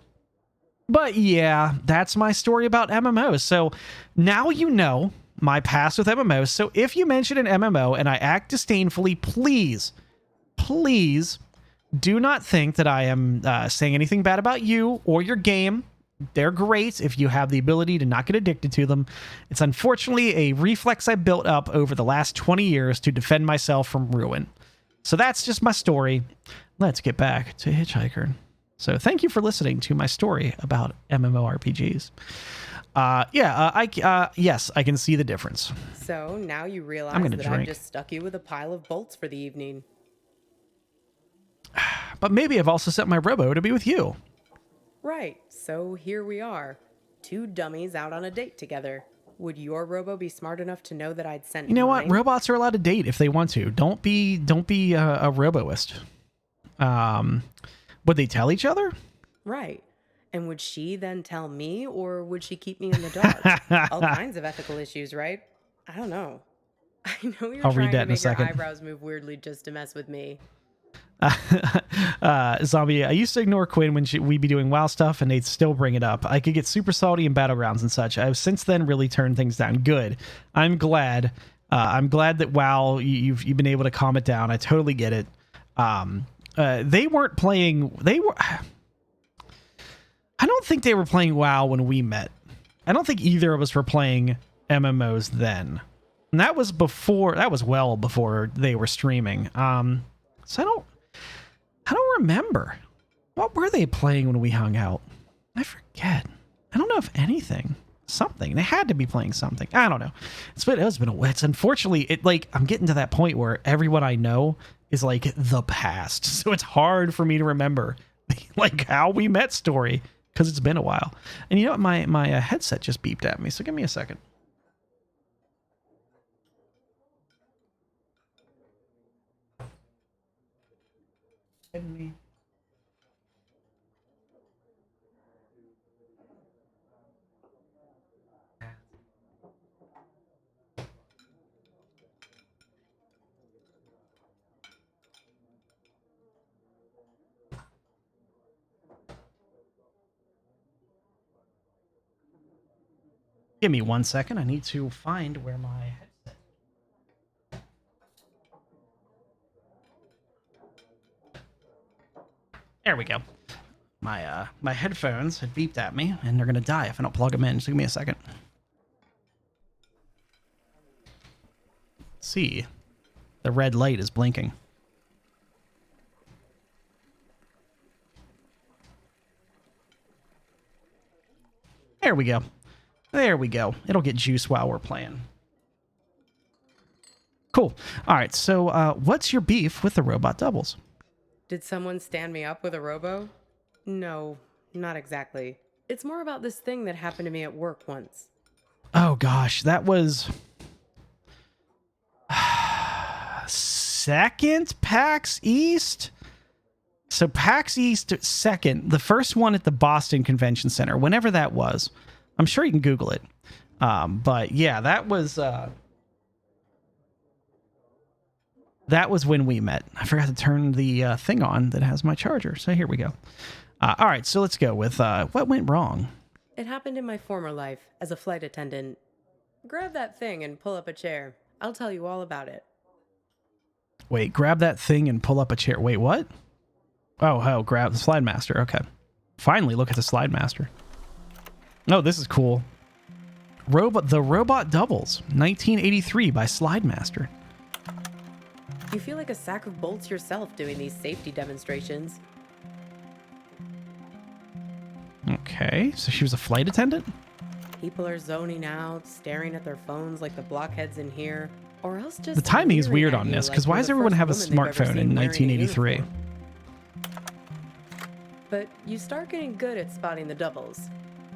that's my story about MMOs. So now you know my past with MMOs. So if you mention an MMO and I act disdainfully, please do not think that I am saying anything bad about you or your game. They're great if you have the ability to not get addicted to them. It's unfortunately a reflex I built up over the last 20 years to defend myself from ruin. So that's just my story. Let's get back to HitchHiker. So thank you for listening to my story about MMORPGs. Yes, I can see the difference. So now you realize that I've just stuck you with a pile of bolts for the evening. But maybe I've also sent my robo to be with you. Right, so here we are. 2 dummies out on a date together. Would your robo be smart enough to know that I'd sent You know mine? what? Robots are allowed to date if they want to. Don't be a roboist. Would they tell each other? Right. And would she then tell me, or would she keep me in the dark? All kinds of ethical issues, right? I don't know. I know you're I'll trying read that to in a make your second. eyebrows move weirdly just to mess with me. Zombie, I used to ignore Quinn when we'd be doing WoW stuff, and they'd still bring it up. I could get super salty in Battlegrounds and such. I've since then really turned things down. Good. I'm glad. I'm glad that WoW, you've been able to calm it down. I totally get it. They weren't playing. I don't think they were playing WoW when we met. I don't think either of us were playing MMOs then. And that was well before they were streaming. So I don't remember. What were they playing when we hung out? I forget. I don't know if anything. Something. They had to be playing something. I don't know. It's unfortunately, I'm getting to that point where everyone I know is like the past. So it's hard for me to remember like how we met story, because it's been a while. And you know what? My headset just beeped at me, so give me a second. Give me 1 second. I need to find where my headset. There we go. My headphones had beeped at me, and they're gonna die if I don't plug them in. Just give me a second. Let's see, the red light is blinking. There we go. There we go. It'll get juice while we're playing. Cool. All right. So, what's your beef with the robot doubles? Did someone stand me up with a robo? No, not exactly. It's more about this thing that happened to me at work once. Oh gosh, that was second PAX East. So PAX East second, the first one at the Boston Convention Center, whenever that was. I'm sure you can Google it. But yeah, that was when we met. I forgot to turn the thing on that has my charger. So here we go. All right, so let's go with what went wrong. It happened in my former life as a flight attendant. Grab that thing and pull up a chair. I'll tell you all about it. Wait, grab that thing and pull up a chair. Wait, what? Oh, grab the Slide Master. Okay. Finally, look at the Slide Master. Oh, this is cool. The Robot Doubles, 1983 by Slide Master. You feel like a sack of bolts yourself doing these safety demonstrations. Okay, so she was a flight attendant? People are zoning out, staring at their phones like the blockheads in here, or else just... The timing is leering weird at on you this, like because you're why does the everyone first have a woman they've ever smartphone seen in wearing a 1983? uniform. But you start getting good at spotting the doubles.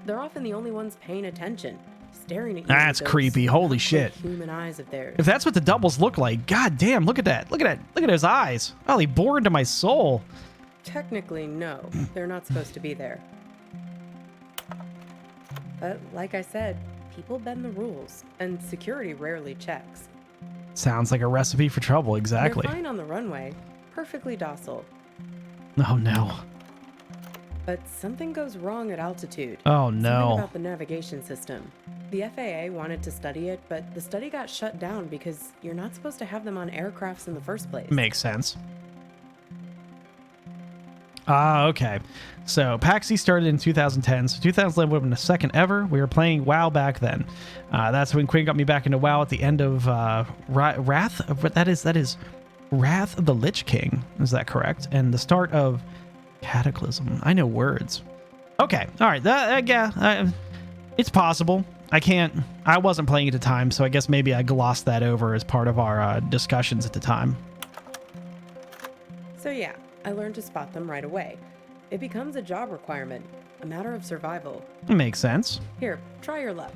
They're often the only ones paying attention, staring at you. That's with those creepy. Holy lovely shit. Human eyes of theirs. If that's what the doubles look like, god damn, look at that. Look at those eyes. Oh, they bore into my soul. Technically, no. They're not supposed to be there. But like I said, people bend the rules, and security rarely checks. Sounds like a recipe for trouble, exactly. They're fine on the runway, perfectly docile. Oh no. But something goes wrong at altitude. Oh Something no. about the navigation system. The FAA wanted to study it, but the study got shut down because you're not supposed to have them on aircrafts in the first place. Makes sense. Okay. So PAX East started in 2010. So 2011 would have been the second ever. We were playing WoW back then. That's when Quinn got me back into WoW at the end of Wrath. That is Wrath of the Lich King. Is that correct? And the start of Cataclysm. I know words. Okay. All right. It's possible. I wasn't playing at the time, so I guess maybe I glossed that over as part of our discussions at the time. So yeah, I learned to spot them right away. It becomes a job requirement, a matter of survival. Makes sense. Here, try your luck.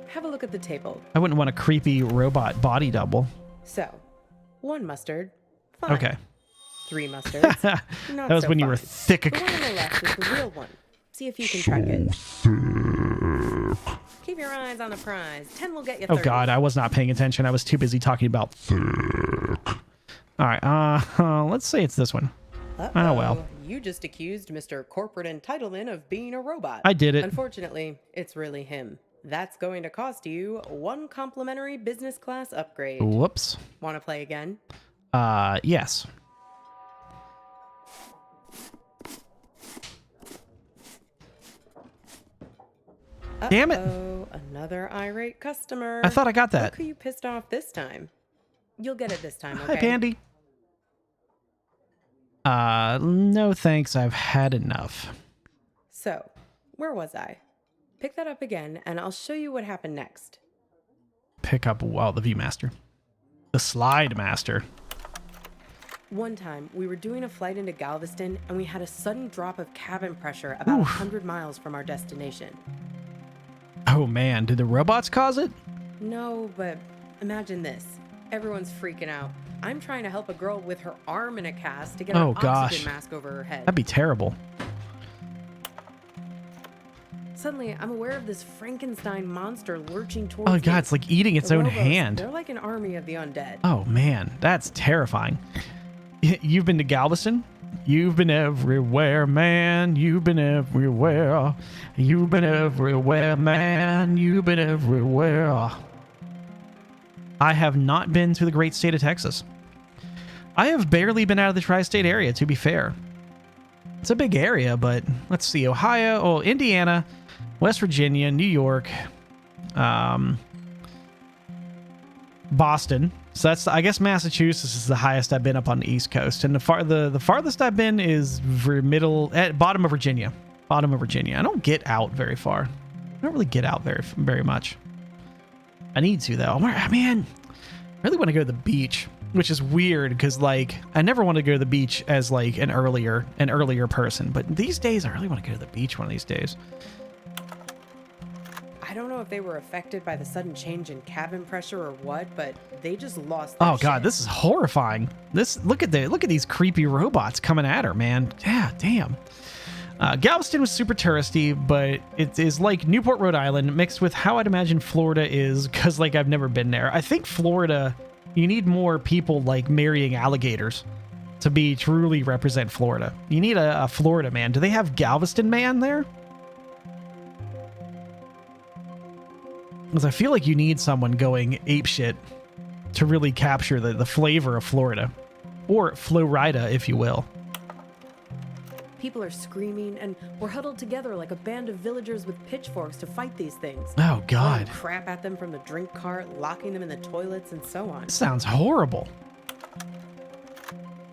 Have a look at the table. I wouldn't want a creepy robot body double. So, 1 mustard. Fine. Okay. 3 mustards. Not That was so when you were fine. thick. The one on the left is the real one. See if you can track it. Thick. Keep your eyes on the prize. 10 will get you 30. Oh god, I was not paying attention. I was too busy talking about. All right. Let's say it's this one. Uh-oh. Oh, well. You just accused Mr. Corporate Entitlement of being a robot. I did it. Unfortunately, it's really him. That's going to cost you 1 complimentary business class upgrade. Whoops. Want to play again? Yes. Damn it. Oh, another irate customer. I thought I got that. Look who you pissed off this time. You'll get it this time, okay? Hi, Pandy. No thanks. I've had enough. So, where was I? Pick that up again, and I'll show you what happened next. Pick up, well, the Viewmaster. The Slide Master. One time, we were doing a flight into Galveston, and we had a sudden drop of cabin pressure about 100 miles from our destination. Oh man, did the robots cause it? No, but imagine this. Everyone's freaking out. I'm trying to help a girl with her arm in a cast to get Oh, an gosh. oxygen mask over her head. That'd be terrible. Suddenly, I'm aware of this Frankenstein monster lurching towards Oh me. god, it's like eating its The own robos, hand. They're like an army of the undead. Oh man, that's terrifying. You've been to Galveston? You've been everywhere, man. You've been everywhere. You've been everywhere, man. You've been everywhere. I have not been to the great state of Texas. I have barely been out of the tri-state area, to be fair. It's a big area, but let's see. Ohio, Indiana, West Virginia, New York, Boston. So that's, I guess, Massachusetts is the highest I've been up on the East Coast, and the farthest I've been is bottom of Virginia. Bottom of Virginia. I don't get out very far. I don't really get out very much. I need to though. Man, I really want to go to the beach, which is weird because like I never want to go to the beach as like an earlier person, but these days I really want to go to the beach one of these days. I don't know if they were affected by the sudden change in cabin pressure or what, but they just lost their Oh god, shit. this is horrifying. Look at these creepy robots coming at her, man. Yeah, damn. Galveston was super touristy, but it is like Newport, Rhode Island, mixed with how I'd imagine Florida is, because like I've never been there. I think Florida, you need more people like marrying alligators to be truly represent Florida. You need a Florida man. Do they have Galveston man there? Because I feel like you need someone going apeshit to really capture the flavor of Florida. Or Florida, if you will. People are screaming, and we're huddled together like a band of villagers with pitchforks to fight these things. Oh, God. Throwing crap at them from the drink cart, locking them in the toilets, and so on. This sounds horrible.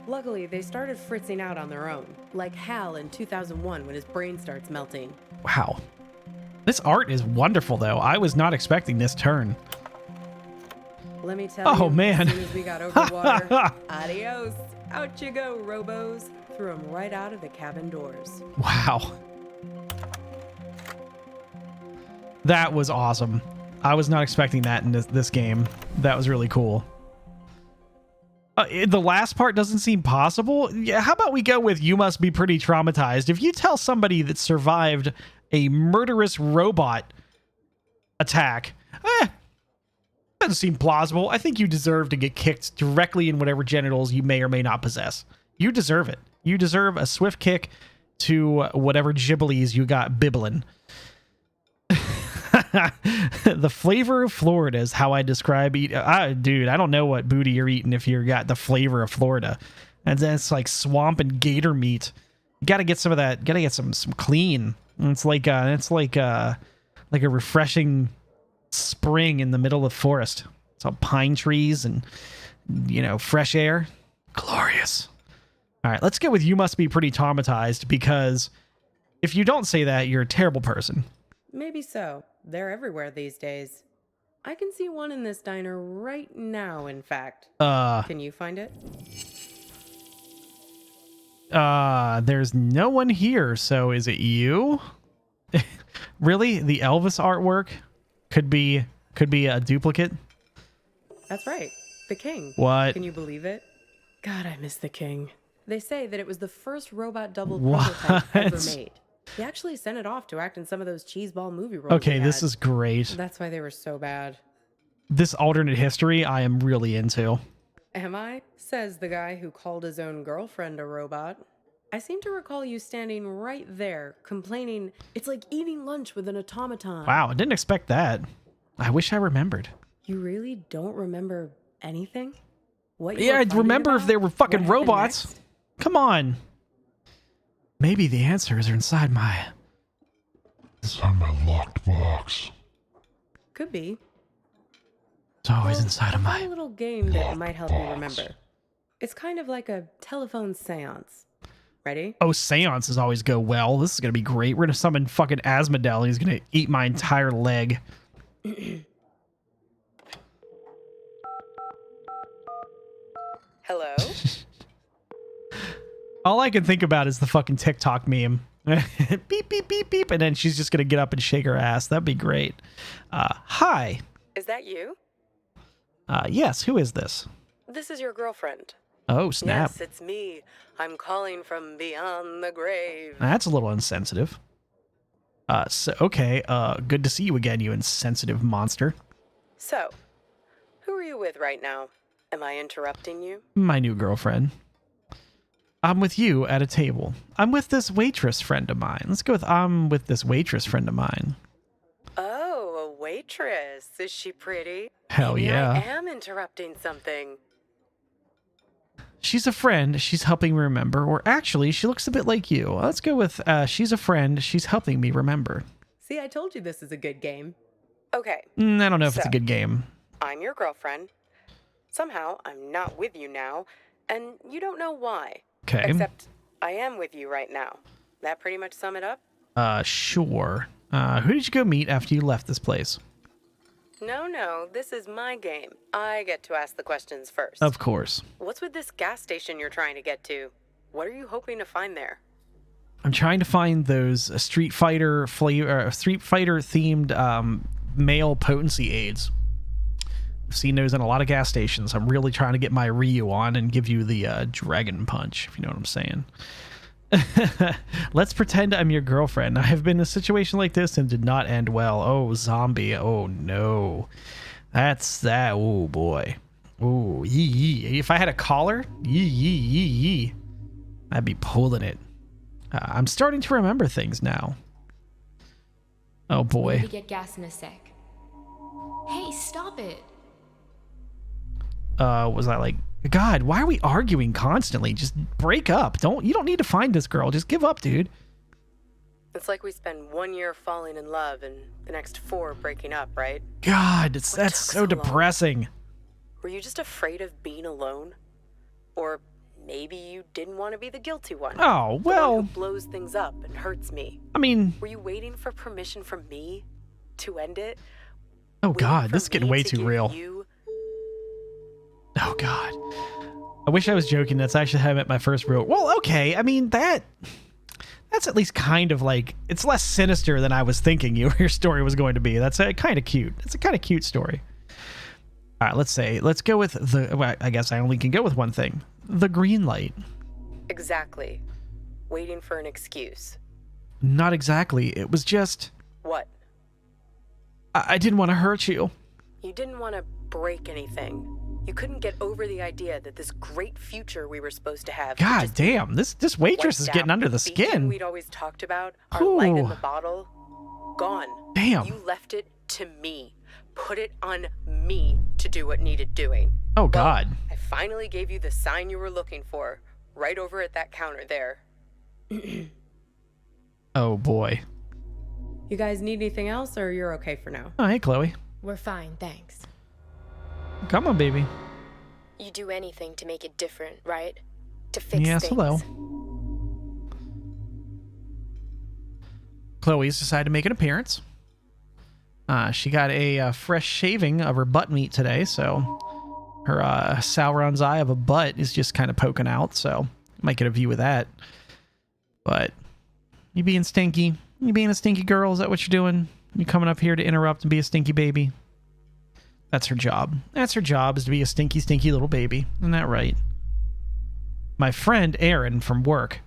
Luckily, they started fritzing out on their own, like Hal in 2001 when his brain starts melting. Wow. This art is wonderful, though. I was not expecting this turn. Let me tell you, man. As soon as we got over water, adios. Out you go, robos. Threw them right out of the cabin doors. Wow. That was awesome. I was not expecting that in this game. That was really cool. The last part doesn't seem possible. Yeah, how about we go with you must be pretty traumatized? If you tell somebody that survived a murderous robot attack, doesn't seem plausible. I think you deserve to get kicked directly in whatever genitals you may or may not possess. You deserve it. You deserve a swift kick to whatever gibblies you got bibbling. The flavor of Florida is how I describe it. Dude, I don't know what booty you're eating if you got the flavor of Florida. And then it's like swamp and gator meat. You got to get some of that. Got to get some clean. And it's like a refreshing spring in the middle of forest. It's all pine trees and fresh air. Glorious. All right, let's get with you must be pretty traumatized, because if you don't say that, you're a terrible person. Maybe so. They're everywhere these days. I can see one in this diner right now, in fact. Can you find it? There's no one here, so is it you? Really? The Elvis artwork could be a duplicate? That's right. The King. What? Can you believe it? God, I miss the King. They say that it was the first robot double What? prototype ever made. They actually sent it off to act in some of those cheeseball movie roles. Okay, this is great. That's why they were so bad. This alternate history I am really into. Am I? Says the guy who called his own girlfriend a robot. I seem to recall you standing right there, complaining, it's like eating lunch with an automaton. Wow, I didn't expect that. I wish I remembered. You really don't remember anything? What you Yeah, were I'd fighting remember if about? they were fucking What happened robots. next? Come on. Maybe the answers are inside my... Inside my locked box. Could be. It's always Well, inside of I got my... a little game that might help you box. remember. It's kind of like a telephone seance. Ready? Oh, seances always go well. This is going to be great. We're going to summon fucking Asmodel. He's going to eat my entire leg. Hello? All I can think about is the fucking TikTok meme. Beep, beep, beep, beep. And then she's just going to get up and shake her ass. That'd be great. Hi. Is that you? Yes, who is this? This is your girlfriend. Oh, snap. Yes, it's me. I'm calling from beyond the grave. That's a little insensitive. Okay. Good to see you again, you insensitive monster. So, who are you with right now? Am I interrupting you? My new girlfriend. I'm with you at a table. I'm with this waitress friend of mine. Let's go with I'm with this waitress friend of mine. Oh, a waitress. Is she pretty? Hell Maybe yeah. I am interrupting something. She's a friend. She's helping me remember. Or actually, she looks a bit like you. Let's go with she's a friend. She's helping me remember. See, I told you this is a good game. Okay, I don't know if it's a good game. I'm your girlfriend. Somehow, I'm not with you now, and you don't know why. Okay. Except, I am with you right now. That pretty much sum it up? Sure. Who did you go meet after you left this place? No, this is my game. I get to ask the questions first. Of course. What's with this gas station you're trying to get to? What are you hoping to find there? I'm trying to find those Street Fighter themed male potency aids. I've seen those in a lot of gas stations. I'm really trying to get my Ryu on and give you the dragon punch, if you know what I'm saying. Let's pretend I'm your girlfriend. I have been in a situation like this and did not end well. Oh, zombie. Oh, no. That's that. Oh, boy. Oh, yee. If I had a collar, yee. I'd be pulling it. I'm starting to remember things now. Oh, boy. Need to get gas in a sec. Hey, stop it. Was I like, God, why are we arguing constantly? Just break up. You don't need to find this girl. Just give up, dude. It's like we spend 1 year falling in love and the next 4 breaking up, right? God, that's took so so long? depressing. Were you just afraid of being alone? Or maybe you didn't want to be the guilty one? Oh, The one well, who blows things up and hurts me. I mean, Were you waiting for permission from me to end it? oh Waiting God, for this is getting me way to too give real. you- Oh God. I wish I was joking. That's actually how I met my first real. Well, okay. I mean, that's at least kind of like, it's less sinister than I was thinking your story was going to be. That's kind of cute. It's a kind of cute story. All right, let's go with well, I guess I only can go with one thing. The green light. Exactly. Waiting for an excuse. Not exactly. It was just, What? I didn't want to hurt you. You didn't want to break anything. You couldn't get over the idea that this great future we were supposed to have. could God just damn, this waitress is wiped getting out. under the beacon skin. we'd always talked about, our light in Ooh. the bottle, gone. Damn. You left it to me. Put it on me to do what needed doing. Oh Well, God. I finally gave you the sign you were looking for, right over at that counter there. Oh boy. You guys need anything else, or you're okay for now? Oh, hey Chloe. We're fine, thanks. Come on, baby. You do anything to make it different, right? To fix Yes, things. hello. Chloe's decided to make an appearance. She got a fresh shaving of her butt meat today, so her Sauron's eye of a butt is just kind of poking out, so might get a view of that. But you being stinky? You being a stinky girl? Is that what you're doing? You coming up here to interrupt and be a stinky baby? That's her job. That's her job, is to be a stinky, stinky little baby. Isn't that right? My friend Erin from work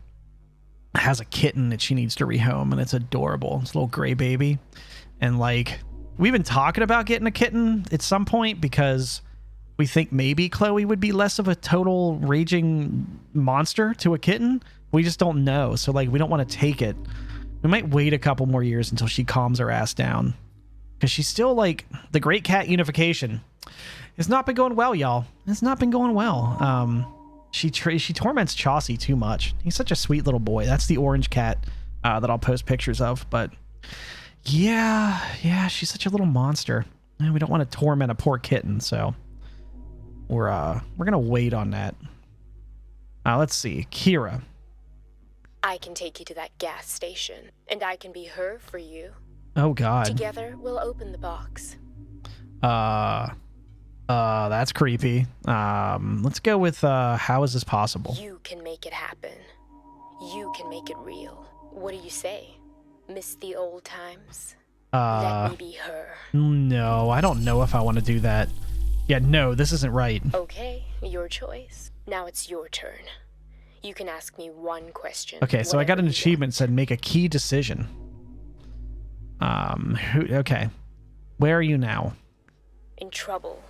has a kitten that she needs to rehome, and it's adorable. It's a little gray baby. And like, we've been talking about getting a kitten at some point because we think maybe Chloe would be less of a total raging monster to a kitten. We just don't know. So like, we don't want to take it. We might wait a couple more years until she calms her ass down. Because she's still like, the great cat unification. It's not been going well, y'all. It's not been going well. She torments Chaucy too much. He's such a sweet little boy. That's the orange cat that I'll post pictures of. But yeah, she's such a little monster. And we don't want to torment a poor kitten, so we're gonna wait on that. Let's see, Kira. I can take you to that gas station, and I can be her for you. Oh God. Together, we'll open the box. That's creepy. Let's go with how is this possible? You can make it happen. You can make it real. What do you say? Miss the old times? Let me be her. No, I don't know if I want to do that. Yeah, no, this isn't right. Okay, your choice. Now it's your turn. You can ask me one question. Okay, so I got an whatever you achievement that said make a key decision. Okay. Where are you now? in trouble.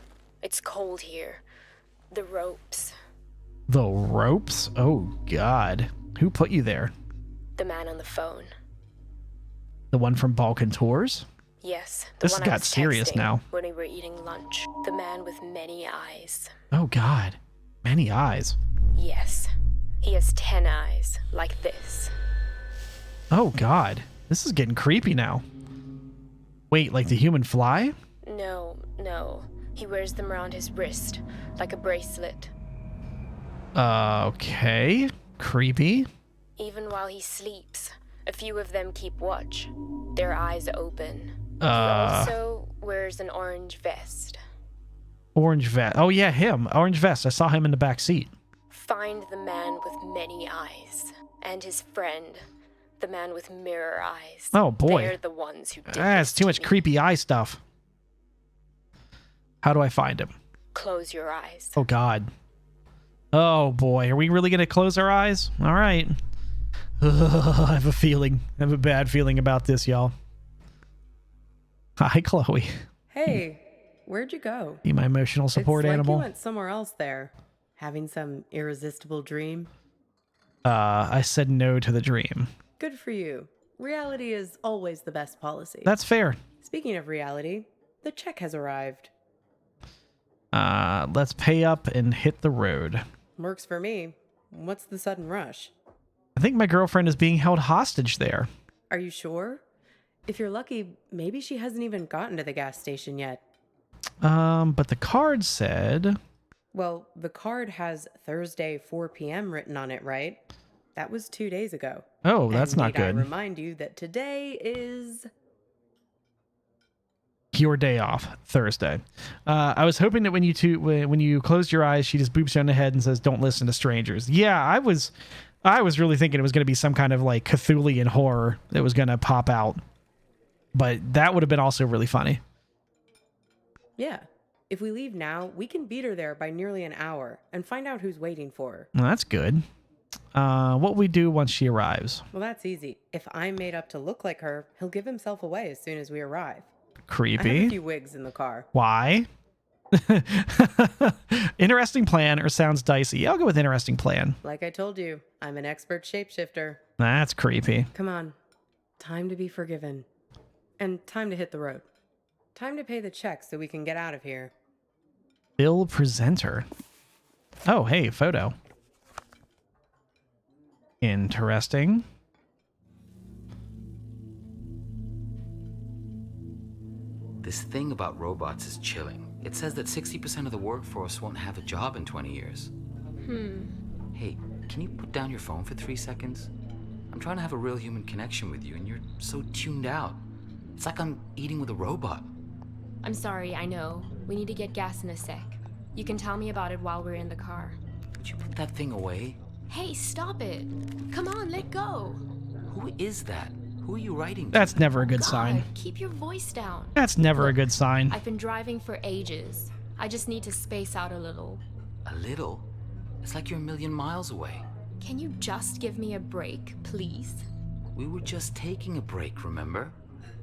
It's cold here. The ropes. The ropes? Oh, God. Who put you there? The man on the phone. The one from Balkan Tours? Yes, the This one I got was serious texting now. when we were eating lunch. The man with many eyes. Oh, God. Many eyes. Yes. He has 10 eyes, like this. Oh, God. This is getting creepy now. Wait, like the human fly? No. He wears them around his wrist, like a bracelet. Okay. Creepy. Even while he sleeps, a few of them keep watch. Their eyes open. He also wears an orange vest. Orange vest. Oh, yeah, him. Orange vest. I saw him in the back seat. Find the man with many eyes. And his friend, the man with mirror eyes. Oh, boy. They're the ones who did It's too much creepy eye stuff. How do I find him? Close your eyes. Oh, God. Oh, boy. Are we really going to close our eyes? All right. I have a feeling. I have a bad feeling about this, y'all. Hi, Chloe. Hey, where'd you go? Be my emotional support it's animal. Like you went somewhere else there. Having some irresistible dream. I said no to the dream. Good for you. Reality is always the best policy. That's fair. Speaking of reality, the check has arrived. Let's pay up and hit the road. Works for me. What's the sudden rush? I think my girlfriend is being held hostage there. Are you sure? If you're lucky, maybe she hasn't even gotten to the gas station yet. But the card said... Well, the card has Thursday 4 p.m. written on it, right? That was 2 days ago. Oh, that's and not good. I remind you that today is... your day off, Thursday. I was hoping that when you closed your eyes, she just boops you on the head and says, "Don't listen to strangers." Yeah, I was really thinking it was going to be some kind of like Cthulhian horror that was going to pop out, but that would have been also really funny. Yeah. If we leave now, we can beat her there by nearly an hour and find out who's waiting for her. Well, that's good. What we do once she arrives? Well, that's easy. If I'm made up to look like her, he'll give himself away as soon as we arrive. Creepy. I have a few wigs in the car. Why? Interesting plan or sounds dicey? I'll go with interesting plan. Like I told you, I'm an expert shapeshifter. That's creepy. Come on. Time to be forgiven. And time to hit the road. Time to pay the check so we can get out of here. Bill presenter. Oh, hey, photo. Interesting. This thing about robots is chilling. It says that 60% of the workforce won't have a job in 20 years. Hey, can you put down your phone for 3 seconds? I'm trying to have a real human connection with you, and you're so tuned out. It's like I'm eating with a robot. I'm sorry, I know. We need to get gas in a sec. You can tell me about it while we're in the car. Would you put that thing away? Hey, stop it! Come on, let go! Who is that? Who are you writing to? That's never a good God, sign. keep your voice down. That's never a good sign. I've been driving for ages. I just need to space out a little. A little? It's like you're a million miles away. Can you just give me a break, please? We were just taking a break, remember?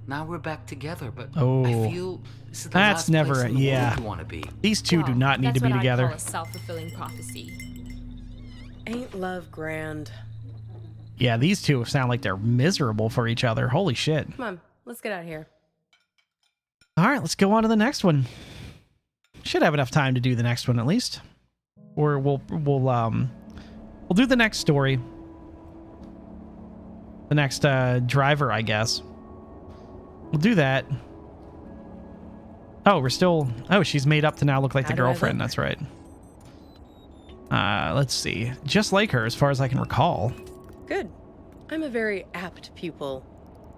Now we're back together, but Oh. I feel this is the That's last never place a- in the yeah. world you want to be. These two do Well, not need to be that's what together. I call a self-fulfilling prophecy. Ain't love grand? Yeah, these two sound like they're miserable for each other. Holy shit. Come on, let's get out of here. All right, let's go on to the next one. Should have enough time to do the next one at least. Or we'll do the next story. The next driver, I guess. We'll do that. Oh, we're still... Oh, she's made up to now look like the How do I girlfriend. look? That's right. Let's see. Just like her, as far as I can recall. Good. I'm a very apt pupil.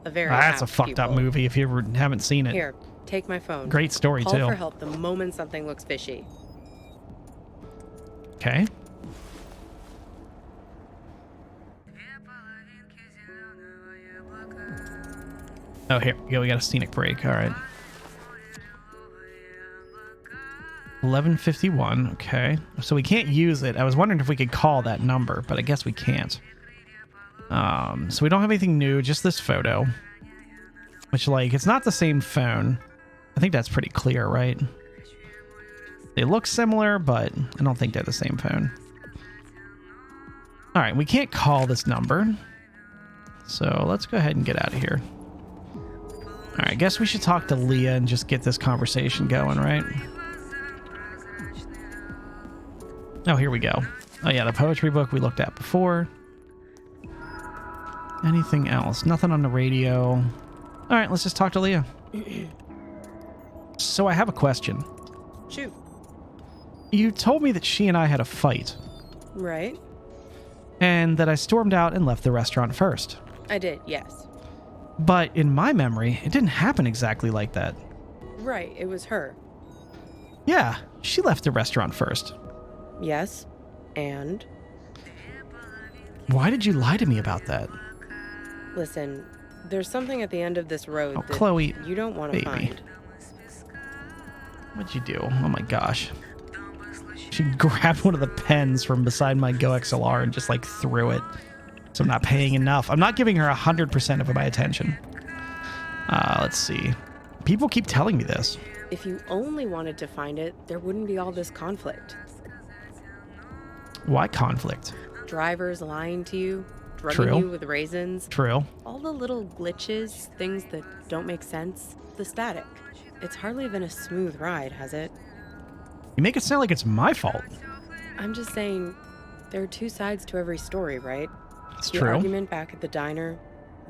A very That's a apt fucked up pupil. movie if you ever haven't seen it. Here, take my phone. Great story, Call too. for help the moment something looks fishy. Okay. Oh, here we go. We got a scenic break. All right. 11:51. Okay. So we can't use it. I was wondering if we could call that number, but I guess we can't. So we don't have anything new, just this photo. Which, like, it's not the same phone. I think that's pretty clear, right? They look similar, but I don't think they're the same phone. All right, we can't call this number. So let's go ahead and get out of here. All right, I guess we should talk to Leah and just get this conversation going, right? Oh, here we go. Oh, yeah, the poetry book we looked at before. Anything else? Nothing on the radio. All right, let's just talk to Leah. So I have a question. Shoot. You told me that she and I had a fight. Right? And that I stormed out and left the restaurant first. I did, yes. But in my memory, it didn't happen exactly like that. Right, it was her. Yeah, she left the restaurant first. Yes. And? Why did you lie to me about that? Listen, there's something at the end of this road that Chloe, you don't want to baby. find. What'd you do? Oh my gosh. She grabbed one of the pens from beside my Go XLR and just like threw it. So I'm not paying enough. I'm not giving her 100% of my attention. Let's see. People keep telling me this. If you only wanted to find it, there wouldn't be all this conflict. Why conflict? Drivers lying to you, drugging True. you with raisins. True. All the little glitches, things that don't make sense. The static. It's hardly been a smooth ride, has it? You make it sound like it's my fault. I'm just saying, there are two sides to every story, right? It's The true. argument back at the diner,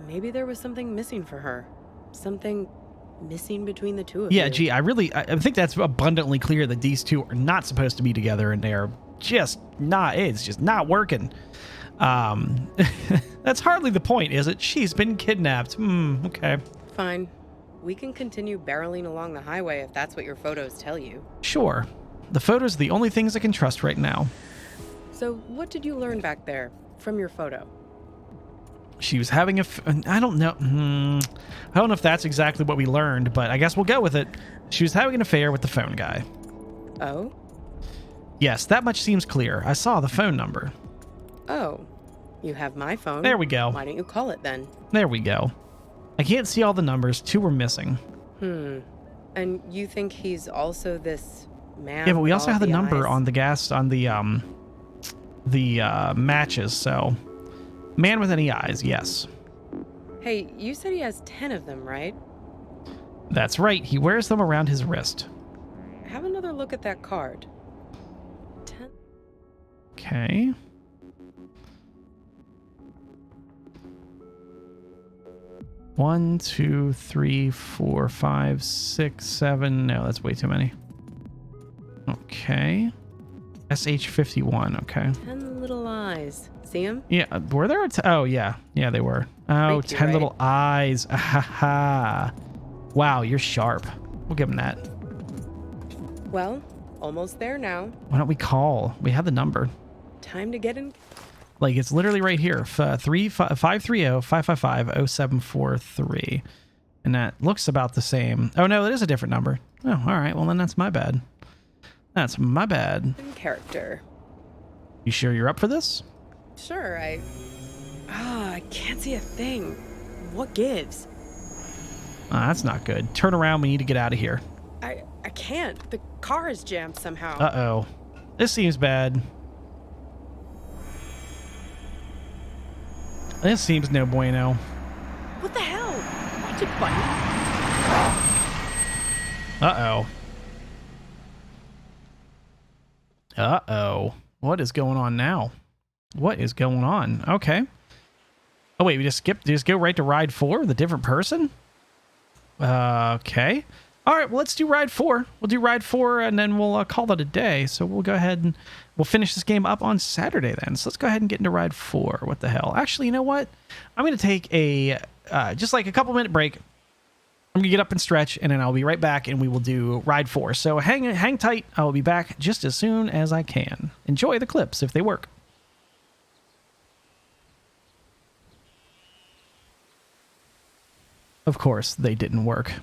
maybe there was something missing for her. Something missing between the two of you. Yeah, gee, I think that's abundantly clear that these two are not supposed to be together and they're just not, it's just not working. That's hardly the point, is it? She's been kidnapped. Okay. Fine. We can continue barreling along the highway if that's what your photos tell you. Sure. The photos are the only things I can trust right now. So what did you learn back there from your photo? She was having I don't know. I don't know if that's exactly what we learned, but I guess we'll go with it. She was having an affair with the phone guy. Oh? Yes, that much seems clear. I saw the phone number. Oh. You have my phone. There we go. Why don't you call it then? There we go. I can't see all the numbers. Two were missing. And you think he's also this man? Yeah, but we with also all have the number eyes? on the gas on the matches, so man with any eyes, yes. Hey, you said he has 10 of them, right? That's right. He wears them around his wrist. Have another look at that card. 10. Okay. One, two, three, four, five, six, seven. No, that's way too many. Okay. SH51. Okay. 10 little eyes. See him? Yeah. Were there? Oh, yeah. Yeah, they were. Oh, Freaky, 10 right? little eyes. Ha. Wow, you're sharp. We'll give him that. Well, almost there now. Why don't we call? We have the number. Time to get in. Like, it's literally right here. 530-555-0743. And that looks about the same. Oh, no, it is a different number. Oh, all right. Well, then that's my bad. That's my bad. In character. You sure you're up for this? Sure, I can't see a thing. What gives? That's not good. Turn around. We need to get out of here. I can't. The car is jammed somehow. Uh-oh. This seems bad. This seems no bueno. What the hell? Watch it, buddy. Uh-oh. Uh-oh. What is going on now? What is going on? Okay. Oh, wait, we just skipped. Just go right to ride 4? The different person? Okay. All right, well, let's do ride 4. We'll do ride 4, and then we'll call that a day. So we'll go ahead and we'll finish this game up on Saturday then. So let's go ahead and get into ride 4. What the hell? Actually, you know what? I'm going to take a, just like a couple-minute break. I'm going to get up and stretch, and then I'll be right back, and we will do ride 4. So hang tight. I will be back just as soon as I can. Enjoy the clips if they work. Of course, they didn't work.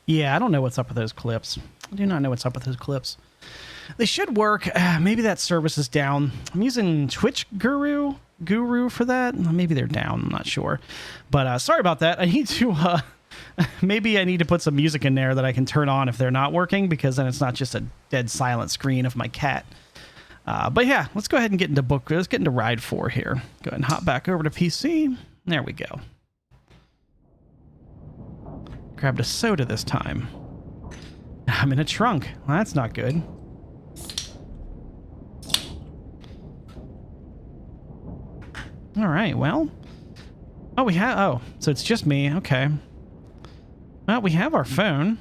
Yeah, I don't know what's up with those clips. I do not know what's up with those clips. They should work. Maybe that service is down. I'm using Twitch Guru for that. Maybe they're down. I'm not sure. But sorry about that. I need to... maybe I need to put some music in there that I can turn on if they're not working, because then it's not just a dead silent screen of my cat. But yeah, let's go ahead and get into book. Let's get into Ride 4 here. Go ahead and hop back over to PC. There we go. Grabbed a soda this time. I'm in a trunk. Well, that's not good. All right, well. Oh, we have... Oh, so it's just me. Okay. Well, we have our phone.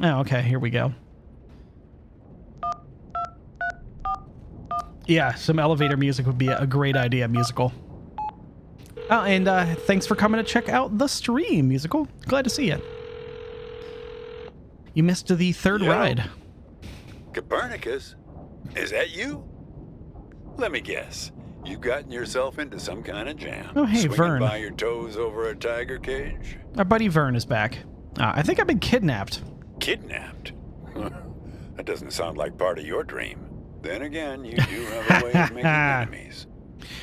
Oh, okay, here we go. Yeah, some elevator music would be a great idea, Musical. Oh, and thanks for coming to check out the stream, Musical. Glad to see you. You missed the third ride. Copernicus? Is that you? Let me guess. You've gotten yourself into some kind of jam. Oh, hey, Swinging Vern. by your toes over a tiger cage? Our buddy Vern is back. I think I've been kidnapped. Kidnapped? That doesn't sound like part of your dream. Then again, you do have a way of making enemies.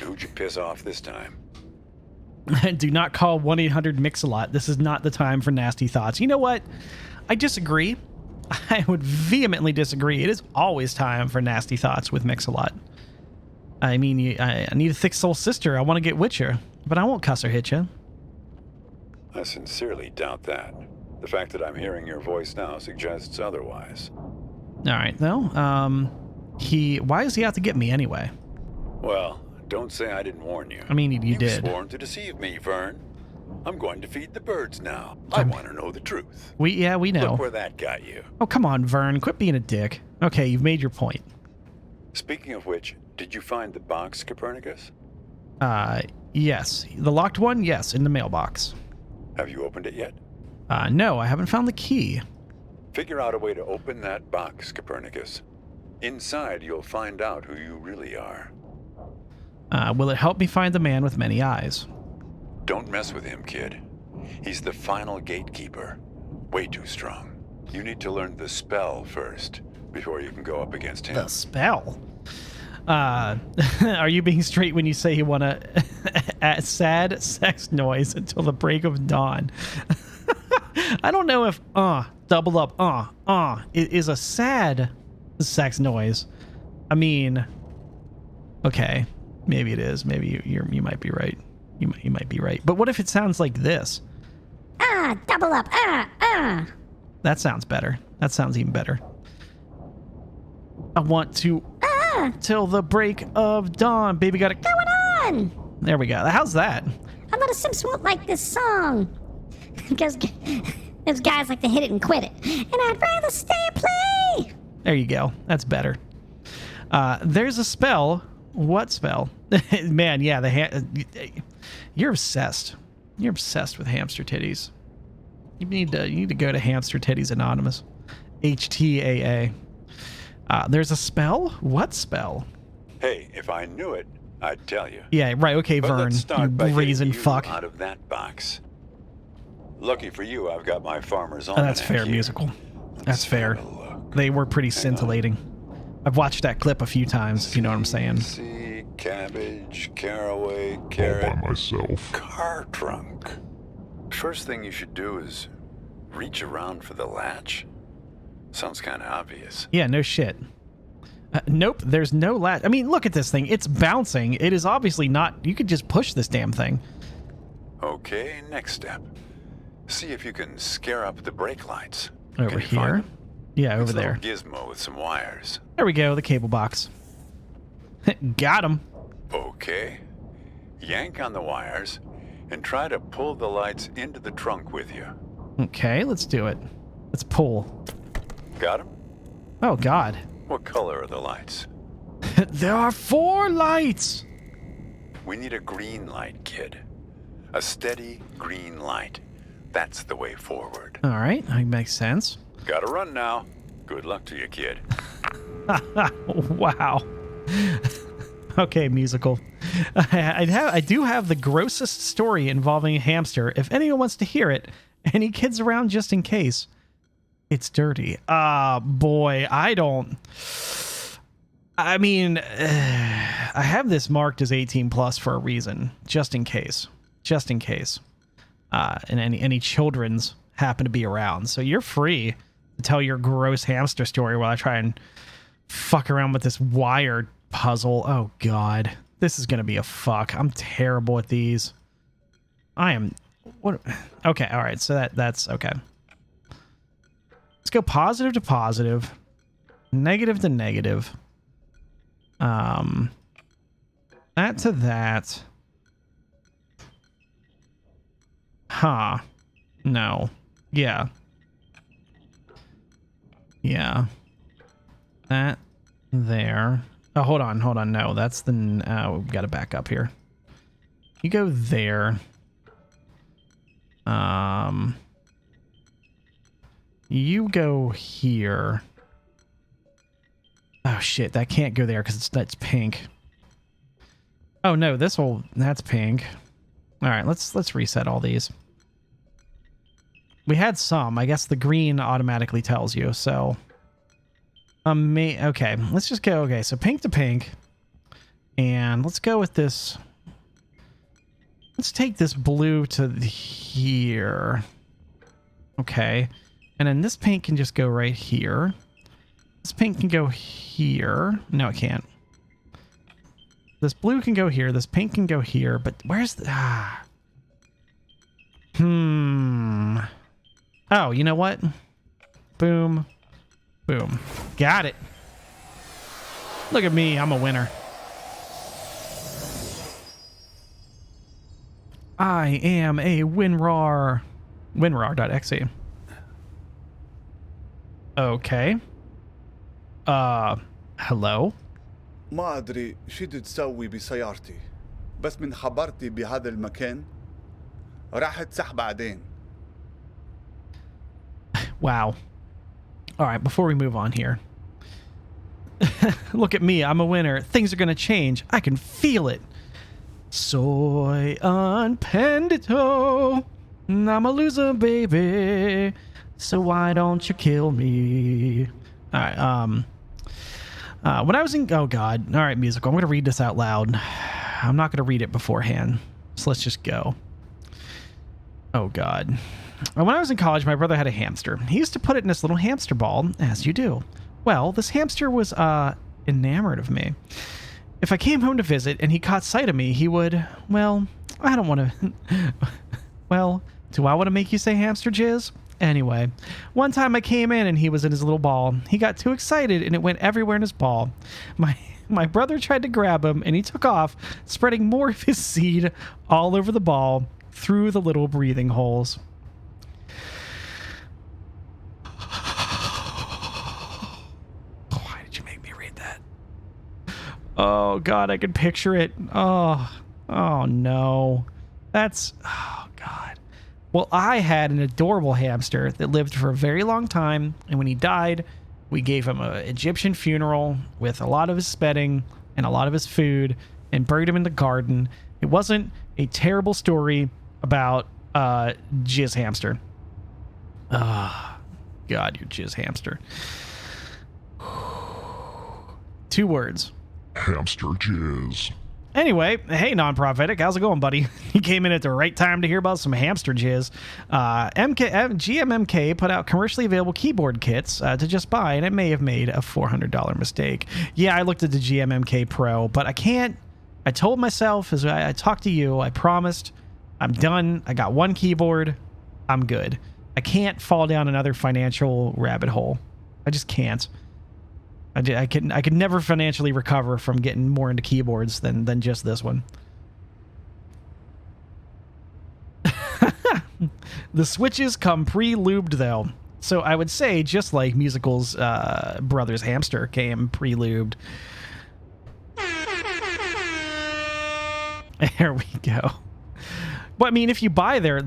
Who'd you piss off this time? Do not call 1-800-MIX-A-LOT. This is not the time for nasty thoughts. You know what? I disagree. I would vehemently disagree. It is always time for nasty thoughts with Mix-A-Lot. I mean, I need a thick soul sister. I want to get Witcher, but I won't cuss or hit you. I sincerely doubt that. The fact that I'm hearing your voice now suggests otherwise. All right, well, why is he out to get me anyway? Well, don't say I didn't warn you. I mean, you did. You sworn to deceive me, Vern. I'm going to feed the birds now. I want to know the truth. We know. Look where that got you. Oh, come on, Vern. Quit being a dick. Okay, you've made your point. Speaking of which, did you find the box, Copernicus? Yes. The locked one? Yes, in the mailbox. Have you opened it yet? No, I haven't found the key. Figure out a way to open that box, Copernicus. Inside, you'll find out who you really are. Will it help me find the man with many eyes? Don't mess with him, kid. He's the final gatekeeper. Way too strong. You need to learn the spell first, before you can go up against him. The spell? Are you being straight when you say you want a sad sex noise until the break of dawn? I don't know if double up is a sad sex noise. I mean, okay, maybe it is. Maybe you might be right. You might be right. But what if it sounds like this? Double up. That sounds better. That sounds even better. I want to till the break of dawn. Baby got it Going on. There we go. How's that? A lot of Sims won't like this song. Because those guys like to hit it and quit it. And I'd rather stay and play. There you go. That's better. There's a spell. What spell? Man, yeah, you're obsessed. You're obsessed with hamster titties. You need to go to Hamster Titties Anonymous. HTAA. There's a spell? What spell? Hey, if I knew it, I'd tell you. Yeah, right. Okay, But Vern. let's start You by brazen getting you fuck. out of that box. Lucky for you, I've got my farmer's Oh, almanac that's fair, here. Musical. Let's That's fair. have a look. They were pretty scintillating. I've watched that clip a few times, if you know what I'm saying. See, cabbage, caraway, All carrot, by myself. car trunk. First thing you should do is reach around for the latch. Sounds kind of obvious. Yeah, no shit. Nope, there's no latch. I mean, look at this thing. It's bouncing. It is obviously not... You could just push this damn thing. Okay, next step. See if you can scare up the brake lights. Over Can you find here? them? Yeah, over It's a little there. gizmo with some wires. There we go, the cable box. Got him. Okay. Yank on the wires and try to pull the lights into the trunk with you. Okay, let's do it. Let's pull. Got them? Oh, God. What color are the lights? There are 4 lights! We need a green light, kid. A steady green light. That's the way forward. All right, that makes sense. Gotta run now. Good luck to you, kid. Wow. Okay, Musical. I do have the grossest story involving a hamster. If anyone wants to hear it, any kids around just in case, It's dirty. Boy, I mean, I have this marked as 18 plus for a reason, just in case. Just in case. And any children's happen to be around. So you're free to tell your gross hamster story while I try and fuck around with this wire puzzle. Oh, God. This is going to be a fuck. I'm terrible at these. I am... What? Okay, all right. So that's okay. Let's go positive to positive, negative to negative. That to that. Huh. No. Yeah. Yeah. That there. Oh, hold on. No, that's the... we've got to back up here. You go there. You go here. Oh shit, that can't go there because that's pink. Oh no, that's pink. All right, let's reset all these. We had some. I guess the green automatically tells you. So, okay, let's just go. Okay, so pink to pink, and let's go with this. Let's take this blue to here. Okay. And then this pink can just go right here. This pink can go here. No, it can't. This blue can go here. This pink can go here. But where's the... Oh, you know what? Boom. Boom. Got it. Look at me. I'm a winner. I am a WinRAR. WinRAR.exe. Okay. Hello? ما أدري شو تسوي بسيارتي بس من خبرتي بهذا المكان راح تسح بعدين. Wow. All right, before we move on here. Look at me, I'm a winner. Things are going to change. I can feel it. Soy un pendito. I'm a loser, baby. So why don't you kill me? All right, when I was in... Oh, God. All right, musical. I'm going to read this out loud. I'm not going to read it beforehand. So let's just go. Oh, God. When I was in college, my brother had a hamster. He used to put it in this little hamster ball, as you do. Well, this hamster was enamored of me. If I came home to visit and he caught sight of me, he would... Well, I don't want to... Well, do I want to make you say hamster jizz? Anyway, one time I came in and he was in his little ball. He got too excited and it went everywhere in his ball. My brother tried to grab him and he took off, spreading more of his seed all over the ball through the little breathing holes. Why did you make me read that? Oh, God, I can picture it. Oh no. That's... Oh, God. Well, I had an adorable hamster that lived for a very long time, and when he died, we gave him an Egyptian funeral with a lot of his bedding and a lot of his food and buried him in the garden. It wasn't a terrible story about jizz hamster. Ah, God, your jizz hamster. 2 words. Hamster jizz. Anyway, hey, non-prophetic, how's it going, buddy? You came in at the right time to hear about some hamster jizz. GMMK put out commercially available keyboard kits to just buy, and it may have made a $400 mistake. Yeah, I looked at the GMMK Pro, but I can't. I told myself, as I talked to you, I promised, I'm done. I got 1 keyboard. I'm good. I can't fall down another financial rabbit hole. I just can't. I could never financially recover from getting more into keyboards than just this one. The switches come pre-lubed though, so I would say just like Musical's brother's hamster came pre-lubed. There we go. Well, I mean, if you buy their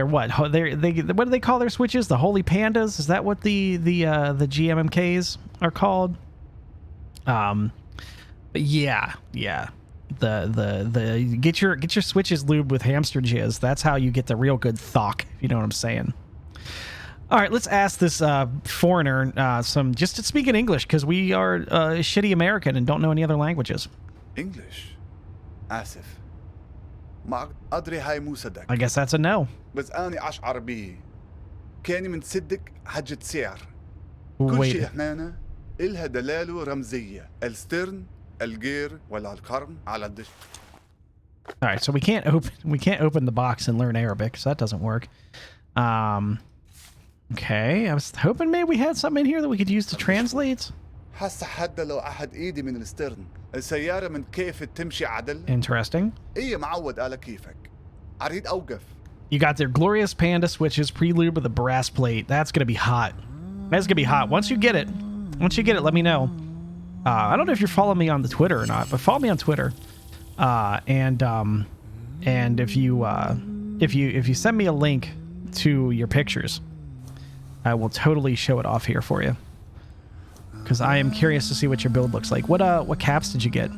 what? What do they call their switches? The Holy Pandas? Is that what the GMMKs are called? Yeah. The get your switches lubed with hamster jizz. That's how you get the real good thock, if you know what I'm saying. All right, let's ask this foreigner some just to speak in English because we are shitty American and don't know any other languages. English. آسف. ما أدري هاي مو صدق. I guess that's a no. بس أنا أشعر به. كاني من صدق حاجة سعر. كل شيء هنا إلها دلالة رمزية. السترن، الجير ولا القرن على الدش. All right, so we can't open the box and learn Arabic, so that doesn't work. Okay, I was hoping maybe we had something in here that we could use to translate. هسه حتى لو أحد إيدي من السترن. السيارة من كيف تمشي عدل. Interesting. إيه معود على كيفك. أريد أوقف. You got their glorious Panda switches prelude with a brass plate. That's gonna be hot. That's gonna be hot. Once you get it, let me know. I don't know if you're following me on the Twitter or not, but follow me on Twitter. And if you send me a link to your pictures, I will totally show it off here for you. Because I am curious to see what your build looks like. What caps did you get?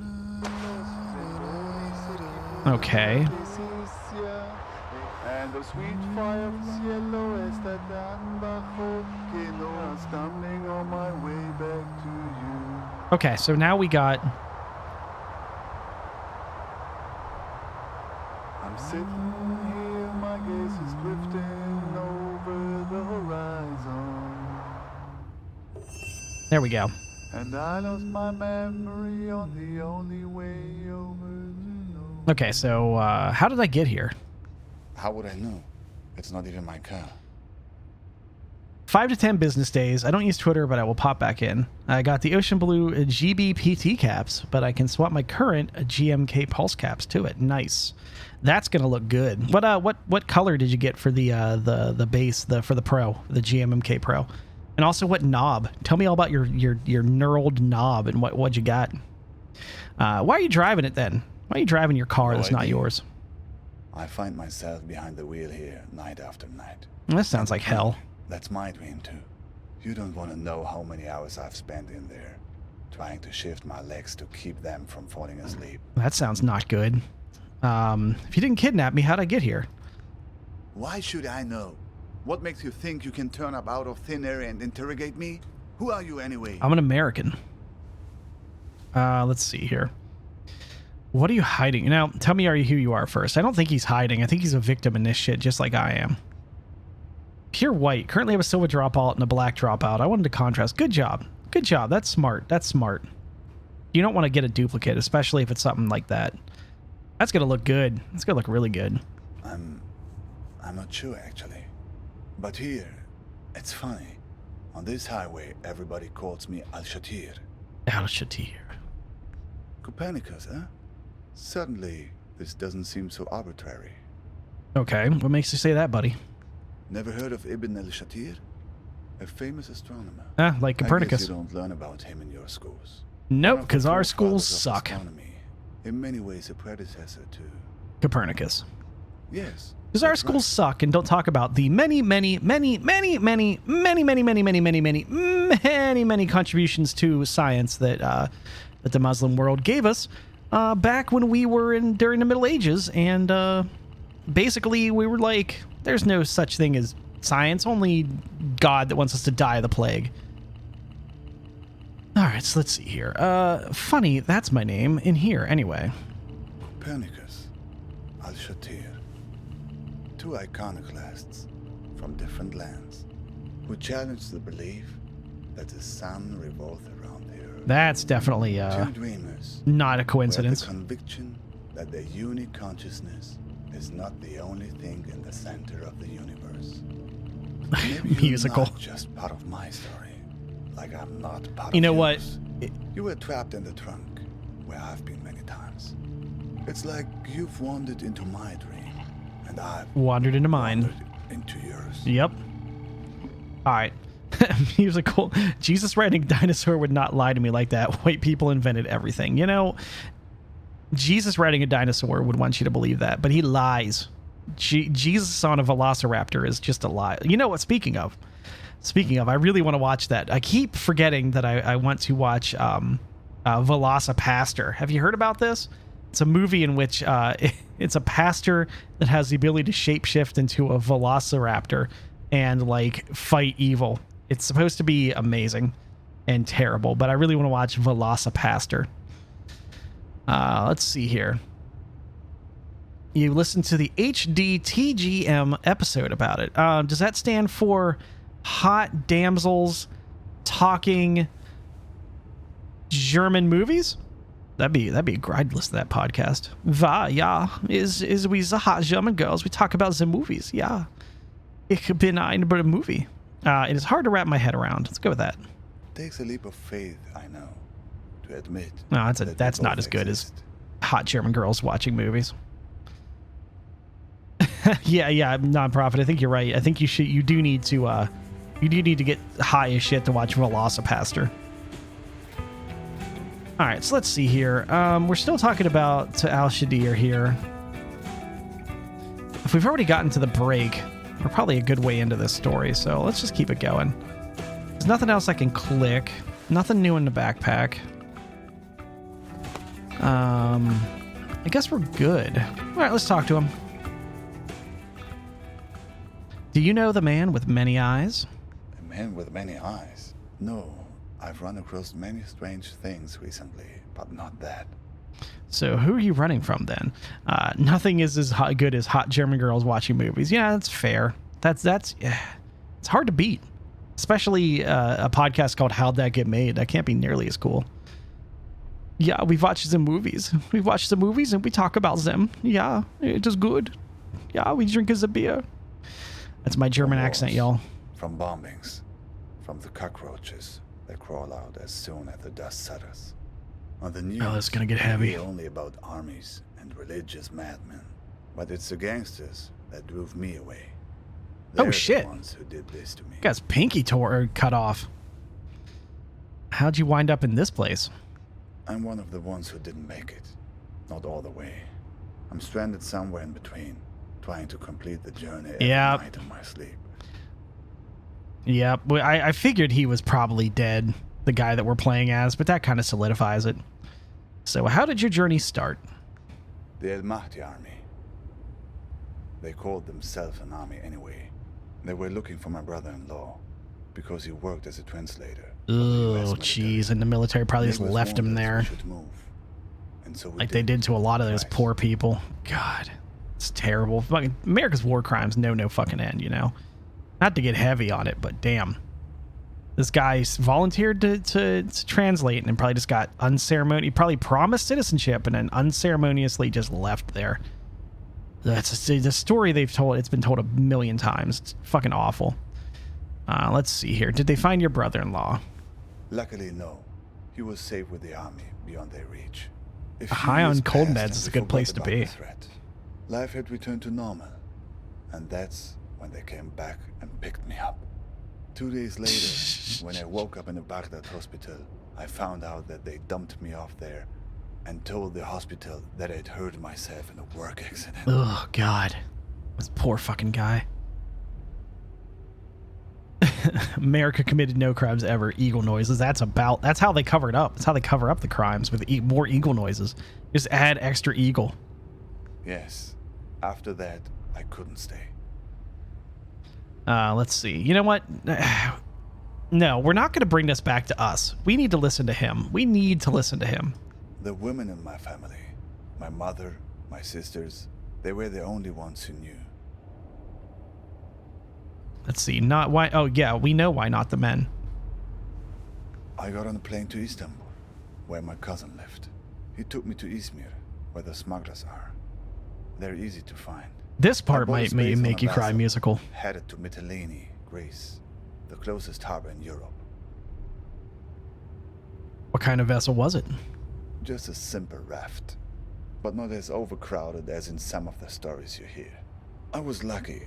Okay. And the sweet fire of cielo is that stumbling on my way back to you. Okay, so now we got. I'm sitting here, my gaze is drifting over the horizon. There we go. And I lost my memory on the only way over to know. Okay, so how did I get here? How would I know? It's not even my car. 5 to 10 business days. I don't use Twitter, but I will pop back in. I got the Ocean Blue GBPT caps, but I can swap my current GMK Pulse caps to it. Nice. That's gonna look good. What color did you get for the base for the Pro, the GMMK Pro, and also what knob? Tell me all about your knurled knob and what you got. Why are you driving it then? Why are you driving your car that's not yours? I find myself behind the wheel here night after night. That sounds like hell. That's my dream too. You don't want to know how many hours I've spent in there, trying to shift my legs to keep them from falling asleep. That sounds not good. If you didn't kidnap me, how'd I get here? Why should I know? What makes you think you can turn up out of thin air and interrogate me? Who are you anyway? I'm an American. Let's see here. What are you hiding? Now, tell me who you are first. I don't think he's hiding. I think he's a victim in this shit, just like I am. Pure white. Currently have a silver dropout and a black dropout. I wanted to contrast. Good job. Good job. That's smart. That's smart. You don't want to get a duplicate, especially if it's something like that. That's going to look good. It's going to look really good. I'm not sure, actually. But here, it's funny. On this highway, everybody calls me Al-Shatir. Al-Shatir. Copernicus, huh? Suddenly, this doesn't seem so arbitrary. Okay, what makes you say that, buddy? Never heard of Ibn al-Shatir? A famous astronomer. Like Copernicus. I guess you don't learn about him in your schools. Nope, because our schools suck. In many ways, a predecessor to Copernicus. Yes. Because our schools suck and don't talk about the many contributions to science that the Muslim world gave us back when we were during the Middle Ages, and basically we were like, there's no such thing as science, only God that wants us to die of the plague. All right, so let's see here. Funny, that's my name in here anyway. Copernicus, Al-Shatir. Two iconoclasts from different lands who challenged the belief that the sun revolves around the earth. That's definitely two dreamers, not a coincidence. With the conviction that their unique consciousness is not the only thing in the center of the universe. Maybe Musical. You're not just part of my story, like I'm not part you of know yours. what? You were trapped in the trunk, where I've been many times. It's like you've wandered into my dream, and I've wandered into mine. Wandered into yours. Yep. All right. Musical. Jesus riding dinosaur would not lie to me like that. White people invented everything. You know, Jesus riding a dinosaur would want you to believe that, but he lies. Jesus on a velociraptor is just a lie. You know what? Speaking of, I really want to watch that. I keep forgetting that I want to watch Velocipastor. Have you heard about this? It's a movie in which it's a pastor that has the ability to shapeshift into a velociraptor, and like fight evil. It's supposed to be amazing and terrible, but I really want to watch Velocipaster. Let's see here. You listened to the HDTGM episode about it. Does that stand for Hot Damsels Talking German Movies? That'd be great. I'd listen to that podcast. Ja, is we the hot German girls. We talk about the movies. Yeah, ich bin ein movie. It is hard to wrap my head around. Let's go with that. Takes a leap of faith, I know, to admit. No, that's not as good as hot German girls watching movies. yeah, nonprofit. I think you're right. I think you do need to get high as shit to watch Velocipaster. All right, so let's see here. We're still talking about Al Shadir here. If we've already gotten to the break, we're probably a good way into this story, so let's just keep it going. There's nothing else I can click. Nothing new in the backpack. I guess we're good. All right, let's talk to him. Do you know the man with many eyes? A man with many eyes? No. I've run across many strange things recently, but not that. So who are you running from then? Nothing is as good as hot German girls watching movies. Yeah, that's fair. That's it's hard to beat, especially a podcast called How'd That Get Made. That can't be nearly as cool. Yeah, we've watched some movies. We've watched some movies and we talk about them. Yeah, it is good. Yeah, we drink as a beer. That's my German accent, y'all. From bombings, from the cockroaches that crawl out as soon as the dust settles. On the news, it's gonna get heavy. Only about armies and religious madmen, but it's the gangsters that drove me away. They're shit! The ones who did this to me. Guy's pinky cut off. How'd you wind up in this place? I'm one of the ones who didn't make it, not all the way. I'm stranded somewhere in between, trying to complete the journey every night in my sleep. Yeah, well, I figured he was probably dead, the guy that we're playing as, but that kind of solidifies it. So how did your journey start? The El Mahdi army. They called themselves an army anyway. They were looking for my brother-in-law because he worked as a translator. Oh, jeez, and the military probably just left him there. And so like they did to a lot of those poor people. God, it's terrible. Fucking America's war crimes know no fucking end, you know? Not to get heavy on it, but damn. This guy volunteered to translate and probably just got unceremonious. He probably promised citizenship and then unceremoniously just left there. That's the story they've told. It's been told a million times. It's fucking awful. Let's see here. Did they find your brother-in-law? Luckily, no. He was safe with the army beyond their reach. High on cold meds is a good place to be. Life had returned to normal, and that's when they came back and picked me up. 2 days later, when I woke up in the Baghdad hospital, I found out that they dumped me off there and told the hospital that I'd hurt myself in a work accident. Oh, God. This poor fucking guy. America committed no crimes ever. Eagle noises. That's how they cover it up. That's how they cover up the crimes, with more eagle noises. Just add extra eagle. Yes. After that, I couldn't stay. Let's see. You know what? No, we're not going to bring this back to us. We need to listen to him. The women in my family, my mother, my sisters, they were the only ones who knew. Let's see. Not why. Oh, yeah, we know why not the men. I got on a plane to Istanbul, where my cousin lived. He took me to Izmir, where the smugglers are. They're easy to find. This part might make you cry musical. Headed to Mytilene, Greece, the closest harbor in Europe. What kind of vessel was it? Just a simple raft, but not as overcrowded as in some of the stories you hear. I was lucky,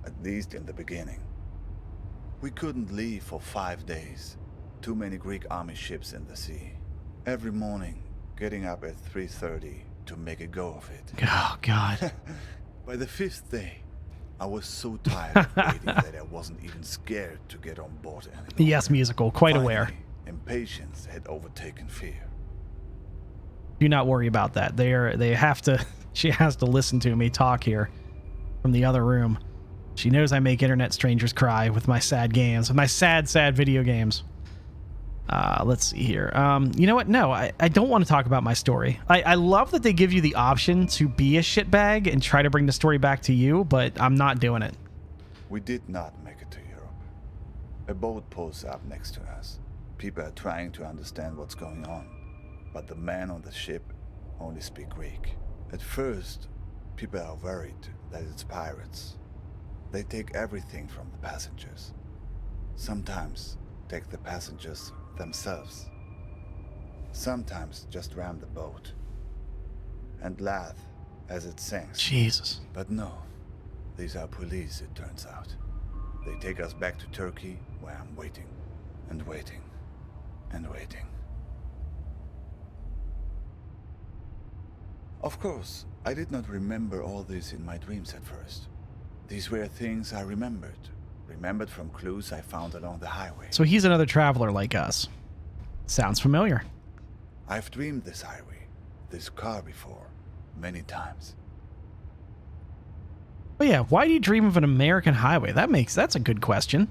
at least in the beginning. We couldn't leave for 5 days. Too many Greek army ships in the sea. Every morning, getting up at 3:30 to make a go of it. Oh, God. By the 5th day, I was so tired of waiting that I wasn't even scared to get on board anymore. Yes, musical. Quite Finally, aware. Impatience had overtaken fear. Do not worry about that. She has to listen to me talk here from the other room. She knows I make internet strangers cry with my sad games, with my sad video games. Let's see here. You know what? No, I don't want to talk about my story. I love that they give you the option to be a shitbag and try to bring the story back to you, but I'm not doing it. We did not make it to Europe. A boat pulls up next to us. People are trying to understand what's going on, but the men on the ship only speak Greek. At first, people are worried that it's pirates. They take everything from the passengers. Sometimes take the passengers themselves. Sometimes just ram the boat and laugh as it sinks. Jesus. But no, these are police, it turns out. They take us back to Turkey, where I'm waiting and waiting and waiting. Of course, I did not remember all this in my dreams at first. These were things I remembered from clues I found along the highway. So he's another traveler like us. Sounds familiar. I've dreamed this highway, this car before, many times. Oh yeah, why do you dream of an American highway? That's a good question.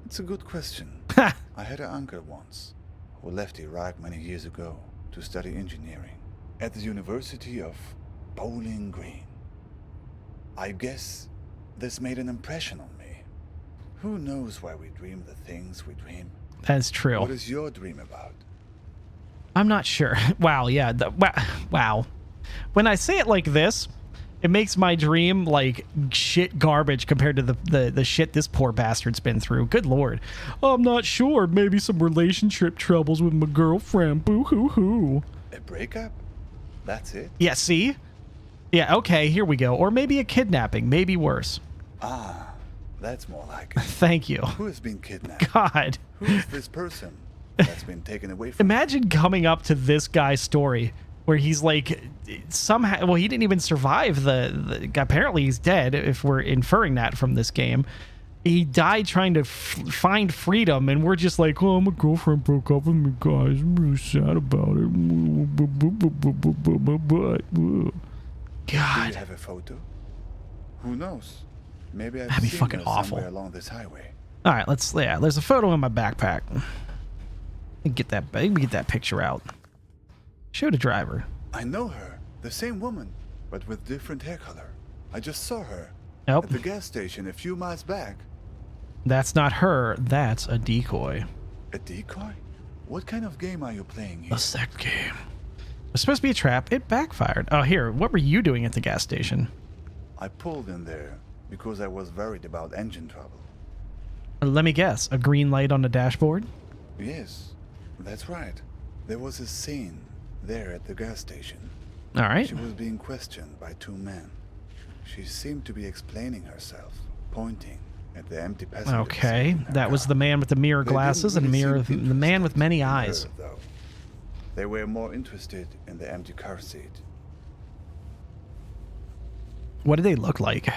It's a good question. I had an uncle once who left Iraq many years ago to study engineering at the University of Bowling Green. I guess this made an impression on me. Who knows why we dream the things we dream? That's true. What is your dream about? I'm not sure. Wow, yeah. Wow. When I say it like this, it makes my dream like shit garbage compared to the shit this poor bastard's been through. Good lord. I'm not sure. Maybe some relationship troubles with my girlfriend. Boo hoo hoo. A breakup? That's it? Yeah, see? Yeah, okay, here we go. Or maybe a kidnapping. Maybe worse. Ah, that's more like it. Thank you. Who has been kidnapped? God. Who is this person that's been taken away from Imagine coming up to this guy's story where he's like somehow, well, he didn't even survive the apparently he's dead if we're inferring that from this game. He died trying to find freedom, and we're just like, oh, my girlfriend broke up with me, guys. I'm really sad about it. God. Do you have a photo? Who knows? Maybe I've That'd be seen fucking her awful. somewhere along this highway. All right, there's a photo in my backpack. Let me get that picture out. Show the driver. I know her. The same woman, but with different hair color. I just saw her Nope. at the gas station a few miles back. That's not her. That's a decoy. A decoy? What kind of game are you playing here? A sex game. It was supposed to be a trap. It backfired. Oh, here. What were you doing at the gas station? I pulled in there because I was worried about engine trouble. Let me guess. A green light on the dashboard? Yes, that's right. There was a scene there at the gas station. All right. She was being questioned by two men. She seemed to be explaining herself, pointing at the empty passenger Okay. seat in her That was car. the man with the mirror They glasses didn't and really the seem man with many interested in eyes. her, though. They were more interested in the empty car seat. What did they look like?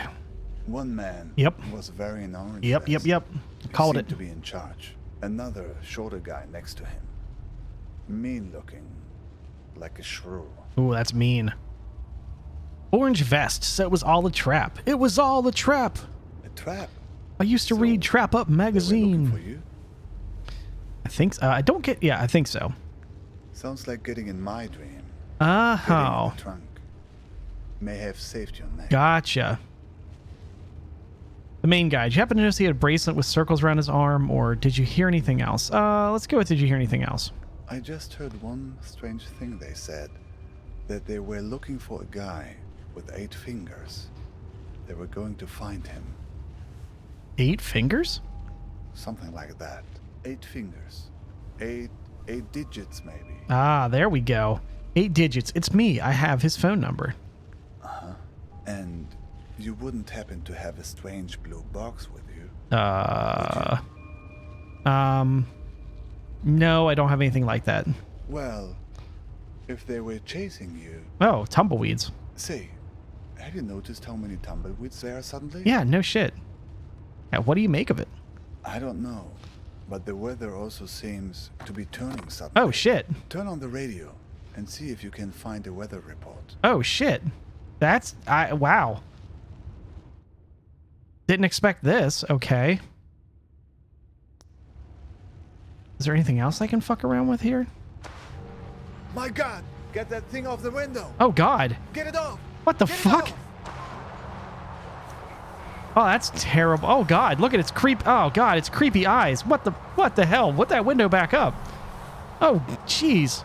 One man Yep. was very in orange. Yep. He Called seemed it. to be in charge. Another shorter guy next to him. Mean looking, like a shrew. Ooh, that's mean. Orange vest, so it was all a trap. It was all a trap. A trap. I used to So, read Trap Up They were looking for magazine. you? I think so. I don't get. Yeah, I think so. Sounds like getting in my dream. Oh, Getting in the trunk. May have saved your neck. gotcha. The main guy. Did you happen to notice he had a bracelet with circles around his arm, or did you hear anything else? Let's go with did you hear anything else? I just heard one strange thing they said. That they were looking for a guy with 8 fingers. They were going to find him. 8 fingers? Something like that. 8 fingers. 8 digits maybe. Ah, there we go. 8 digits. It's me. I have his phone number. And you wouldn't happen to have a strange blue box with you. No, I don't have anything like that. Well, if they were chasing you... Oh, tumbleweeds. Say, have you noticed how many tumbleweeds there are suddenly? Yeah, no shit. Yeah, what do you make of it? I don't know, but the weather also seems to be turning suddenly. Oh, shit. Turn on the radio and see if you can find a weather report. Oh, shit. Wow. Didn't expect this. Okay. Is there anything else I can fuck around with here? My God! Get that thing off the window! Oh, God. Get it off! What the Get it fuck? off! Oh, that's terrible. Oh, God. Look at its creep. Oh, God. Its creepy eyes. What the hell? Put that window back up. Oh, jeez.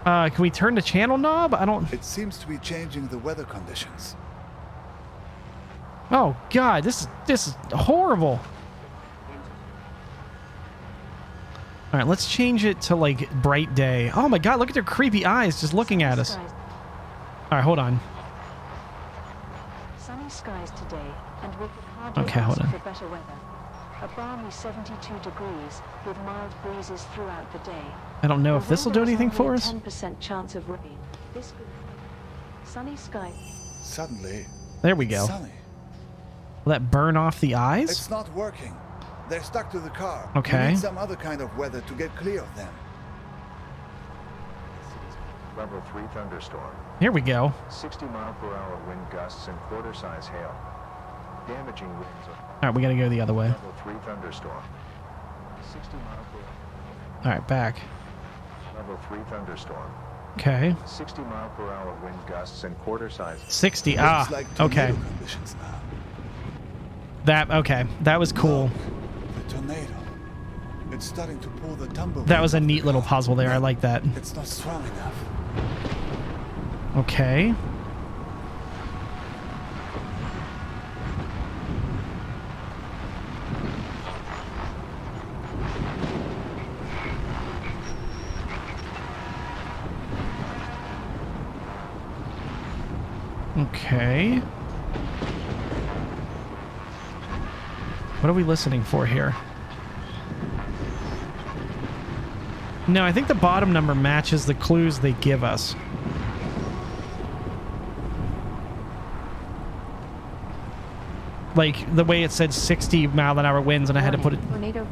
Can we turn the channel knob? I don't... It seems to be changing the weather conditions. Oh, God. This is horrible. All right, let's change it to, like, bright day. Oh, my God. Look at their creepy eyes just looking at us. All right, hold on. Sunny skies today, and we could hardly hold ask on. for better weather. A balmy 72 degrees with mild breezes throughout the day. I don't know if this will do anything for us. 10% chance of rain. This could... Sunny skies. Suddenly, There we go. sunny. Will that burn off the eyes? It's not working. They're stuck to the car. Okay. We need some other kind of weather to get clear of them. Level 3 thunderstorm. Here we go. 60-mile-per-hour wind gusts and quarter-size hail. Damaging winds of All right, we got to go the other way. level 3 thunderstorm. 60-mile-per-hour. All right, back. Level 3 thunderstorm. Okay. 60-mile-per-hour wind gusts and quarter-size. 60. Looks like Okay. tornado conditions now. That was cool. The tornado. It's starting to pull the tumbleweed. That was a off the neat little car. puzzle there. I like that. It's not strong enough. Okay. Okay. What are we listening for here? No, I think the bottom number matches the clues they give us. Like the way it said 60-mile-an-hour winds, and I had to put it. Tornado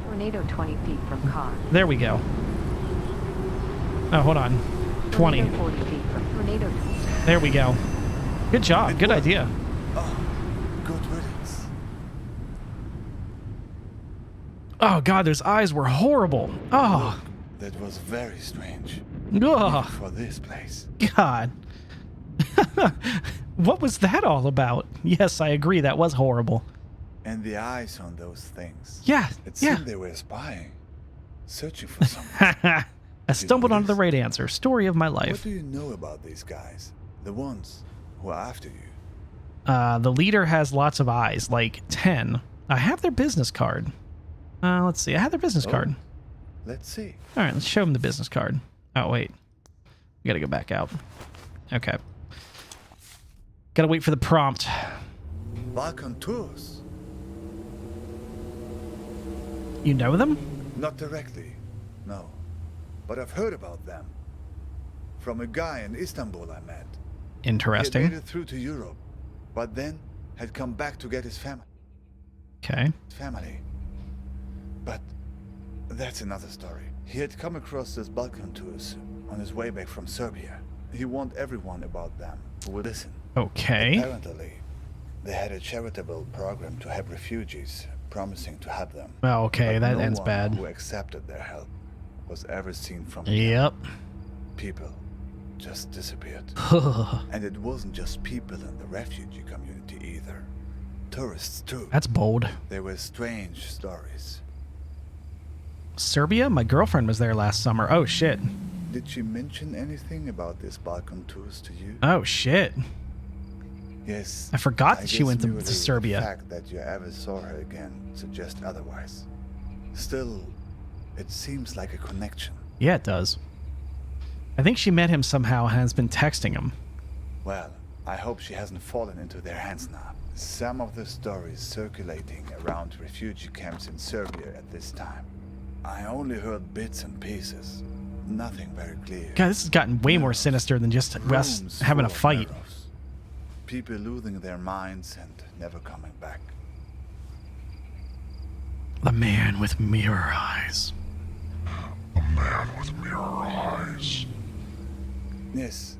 20 feet from car. There we go. Oh, hold on. 20. Tornado 40 feet from tornado. There we go. Good job. Good idea. Oh, good riddance. Oh, God, those eyes were horrible. Oh, That was very strange. ugh. For this place. God. What was that all about? Yes, I agree. That was horrible. And the eyes on those things. Yeah, It yeah. seemed they were spying. Searching for something. I stumbled onto the right answer. Story of my What life. do you know about these guys? The ones who are after you? The leader has lots of eyes, like 10. I have their business card. Let's see. I have their business card. Let's see. All right, let's show them the business card. Oh, wait. We gotta go back out. Okay. Gotta wait for the prompt. Balkan tours. You know them? Not directly, no. But I've heard about them. From a guy in Istanbul I met. He had Interesting. made it through to Europe, but then had come back to get his family. Okay. But that's another story. He had come across those Balkan tours on his way back from Serbia. He warned everyone about them who would listen. Okay. Apparently, they had a charitable program to help refugees, promising to help them. Well, okay, But that no ends one bad. who accepted their help was ever seen from again. Yep. People just disappeared. And it wasn't just people in the refugee community either. Tourists too. That's bold. They were strange stories. Serbia? My girlfriend was there last summer. Oh, shit. Did she mention anything about these Balkan tours to you? Oh, shit. Yes. I forgot that she guess went to merely Serbia. The fact that you ever saw her again suggests otherwise. Still, it seems like a connection. Yeah, it does. I think she met him somehow and has been texting him. Well, I hope she hasn't fallen into their hands now. Some of the stories circulating around refugee camps in Serbia at this time. I only heard bits and pieces. Nothing very clear. God, this has gotten way more sinister than just us Rooms having a full of fight. mirrors. People losing their minds and never coming back. The man with mirror eyes. A man with mirror eyes. Yes,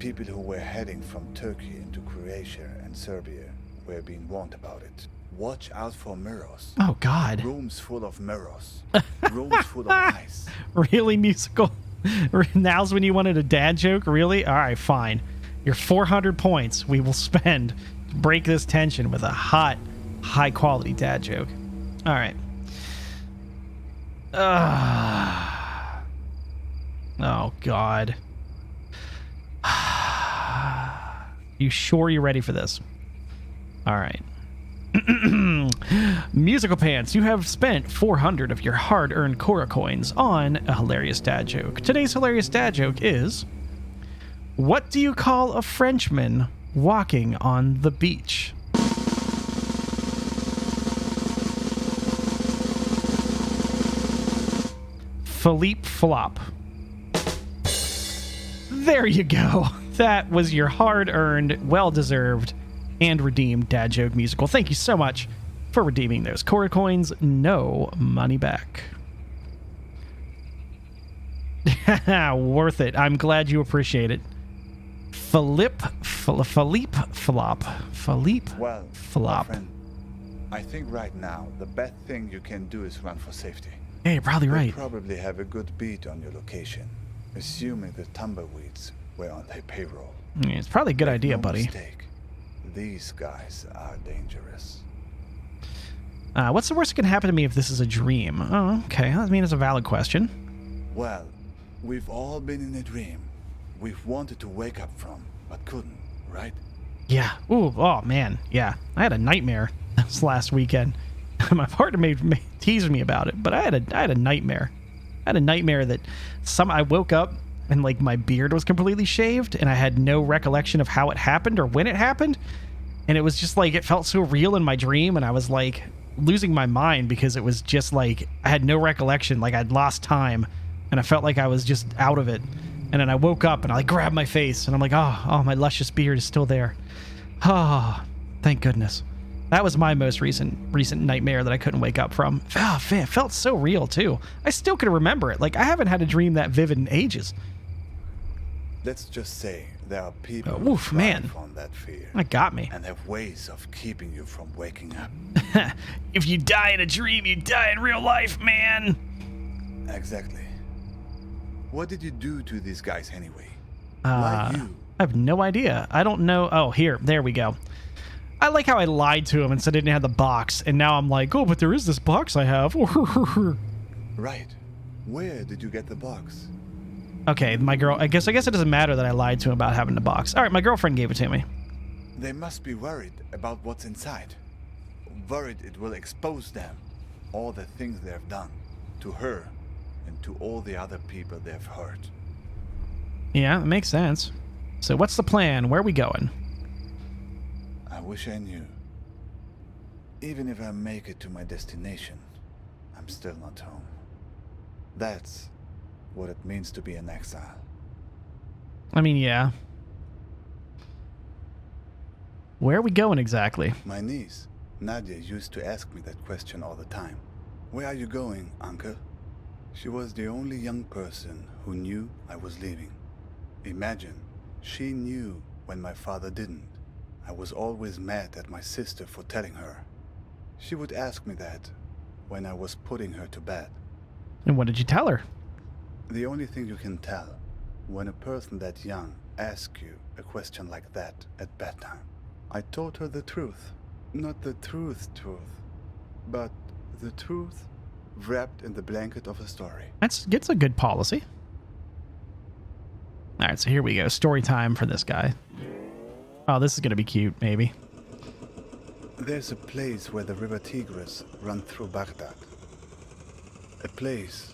people who were heading from Turkey into Croatia and Serbia were being warned about it. Watch out for mirrors. Oh, God. Rooms full of mirrors. Rooms full of eyes. Really, musical? Now's when you wanted a dad joke? Really? All right, fine. Your 400 points we will spend to break this tension with a hot, high-quality dad joke. All right. Oh, God. You sure you're ready for this? All right. Musical Pants, you have spent 400 of your hard-earned Cora coins on a hilarious dad joke. Today's hilarious dad joke is, what do you call a Frenchman walking on the beach? Philippe Flop. There you go. That was your hard-earned, well-deserved, and redeemed dad joke musical. Thank you so much for redeeming those Cora coins. No money back. Worth it. I'm glad you appreciate it. Philippe Flop. Philippe Well, Flop. my friend, I think right now the best thing you can do is run for safety. Yeah, you're probably They right. probably have a good beat on your location, assuming the tumbleweeds were on their payroll. Yeah, it's probably a good Make idea, no buddy. mistake, these guys are dangerous. What's the worst that can happen to me if this is a dream? Oh, okay. I mean, it's a valid question. Well, we've all been in a dream we've wanted to wake up from, but couldn't, right? Yeah. Ooh. Oh man. Yeah. I had a nightmare this last weekend. My partner teased me about it, but I had a nightmare. I had a nightmare that I woke up and like my beard was completely shaved, and I had no recollection of how it happened or when it happened, and it was just like it felt so real in my dream, and I was like losing my mind because it was just like I had no recollection, like I'd lost time, and I felt like I was just out of it. And then I woke up and I grabbed my face and I'm like, oh, my luscious beard is still there. Oh, thank goodness. That was my most recent nightmare that I couldn't wake up from. Oh, man, it felt so real too. I still can remember it. Like I haven't had a dream that vivid in ages. Let's just say there are people Oh, oof, who man. thrive on that fear That got me. and have ways of keeping you from waking up. If you die in a dream, you die in real life, man. Exactly. What did you do to these guys anyway? Why you? I have no idea. I don't know. Oh, there we go. I like how I lied to him and said I didn't have the box, and now I'm like, oh, but there is this box I have. Right. Where did you get the box? Okay, my girl. I guess it doesn't matter that I lied to him about having the box. All right, my girlfriend gave it to me. They must be worried about what's inside. Worried it will expose them, all the things they have done to her and to all the other people they've hurt. Yeah, it makes sense. So what's the plan? Where are we going? I wish I knew. Even if I make it to my destination, I'm still not home. That's what it means to be an exile. I mean, yeah. Where are we going exactly? My niece, Nadia, used to ask me that question all the time. Where are you going, uncle? She was the only young person who knew I was leaving. Imagine, she knew when my father didn't. I was always mad at my sister for telling her. She would ask me that when I was putting her to bed. And what did you tell her? The only thing you can tell when a person that young asks you a question like that at bedtime. I told her the truth. Not the truth, but the truth wrapped in the blanket of a story. It's a good policy. All right, so here we go. Story time for this guy. Oh, this is going to be cute, maybe. There's a place where the river Tigris runs through Baghdad. A place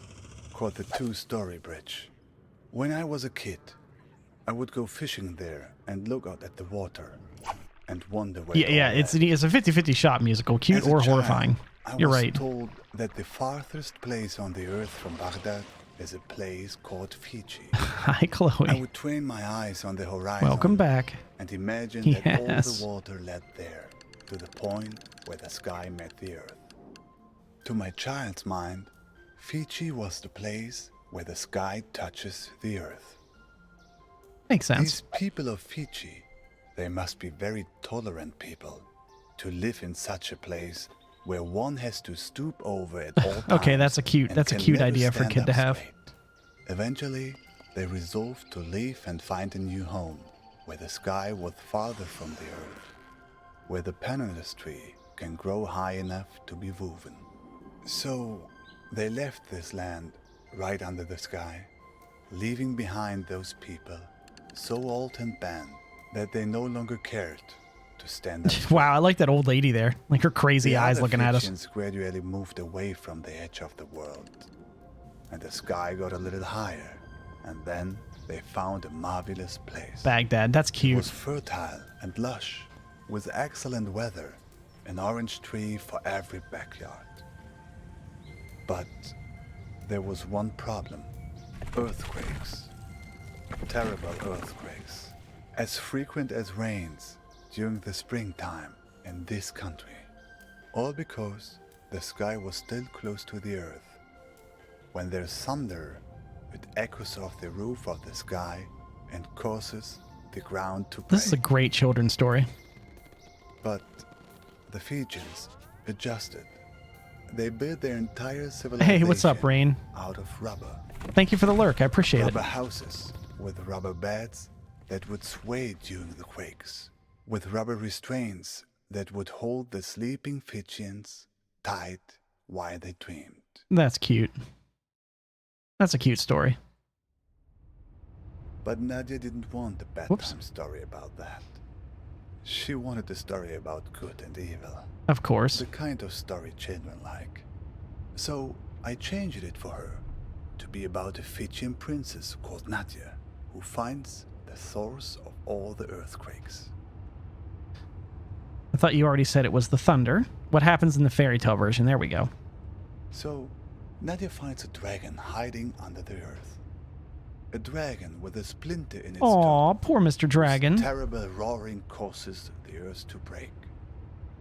called the Two-Story Bridge. When I was a kid, I would go fishing there and look out at the water and wonder where Yeah, it's a 50-50 shot musical, cute or horrifying. You're right. I was told that the farthest place on the earth from Baghdad is a place called Fiji. Hi, Chloe. I would train my eyes on the horizon. Welcome back. And imagine that all the water led there, to the point where the sky met the earth. To my child's mind, Fiji was the place where the sky touches the earth. Makes sense. These people of Fiji, they must be very tolerant people. to live in such a place where one has to stoop over at all times. Okay, that's a cute never idea for a stand kid to up have. straight. Eventually, they resolved to leave and find a new home, where the sky was farther from the earth, where the penniless tree can grow high enough to be woven. So, they left this land right under the sky, leaving behind those people so old and bent that they no longer cared to stand up. Wow, I like that old lady there. Like her crazy eyes looking at us. The gradually moved away from the edge of the world, and the sky got a little higher, and then they found a marvelous place. Baghdad, that's It cute. was fertile and lush, with excellent weather, an orange tree for every backyard. But there was one problem: earthquakes. Terrible earthquakes, as frequent as rains during the springtime in this country. All because the sky was still close to the earth. When there's thunder, it echoes off the roof of the sky and causes the ground to break. This is a great children's story. But the Fijians adjusted. They built their entire civilization Hey, what's up, Rain? out of rubber. Thank you for the lurk. I appreciate Rubber it. houses with rubber beds that would sway during the quakes, with rubber restraints that would hold the sleeping Fijians tight while they dreamed. That's cute. That's a cute story. But Nadia didn't want a bedtime story about that. She wanted a story about good and evil. Of course. The kind of story children like. So I changed it for her to be about a Fijian princess called Nadia, who finds the source of all the earthquakes. I thought you already said it was the thunder. What happens in the fairy tale version? There we go. So Nadia finds a dragon hiding under the earth. A dragon with a splinter in its Aw, toe. poor Mr. Dragon. Whose terrible roaring causes the earth to break.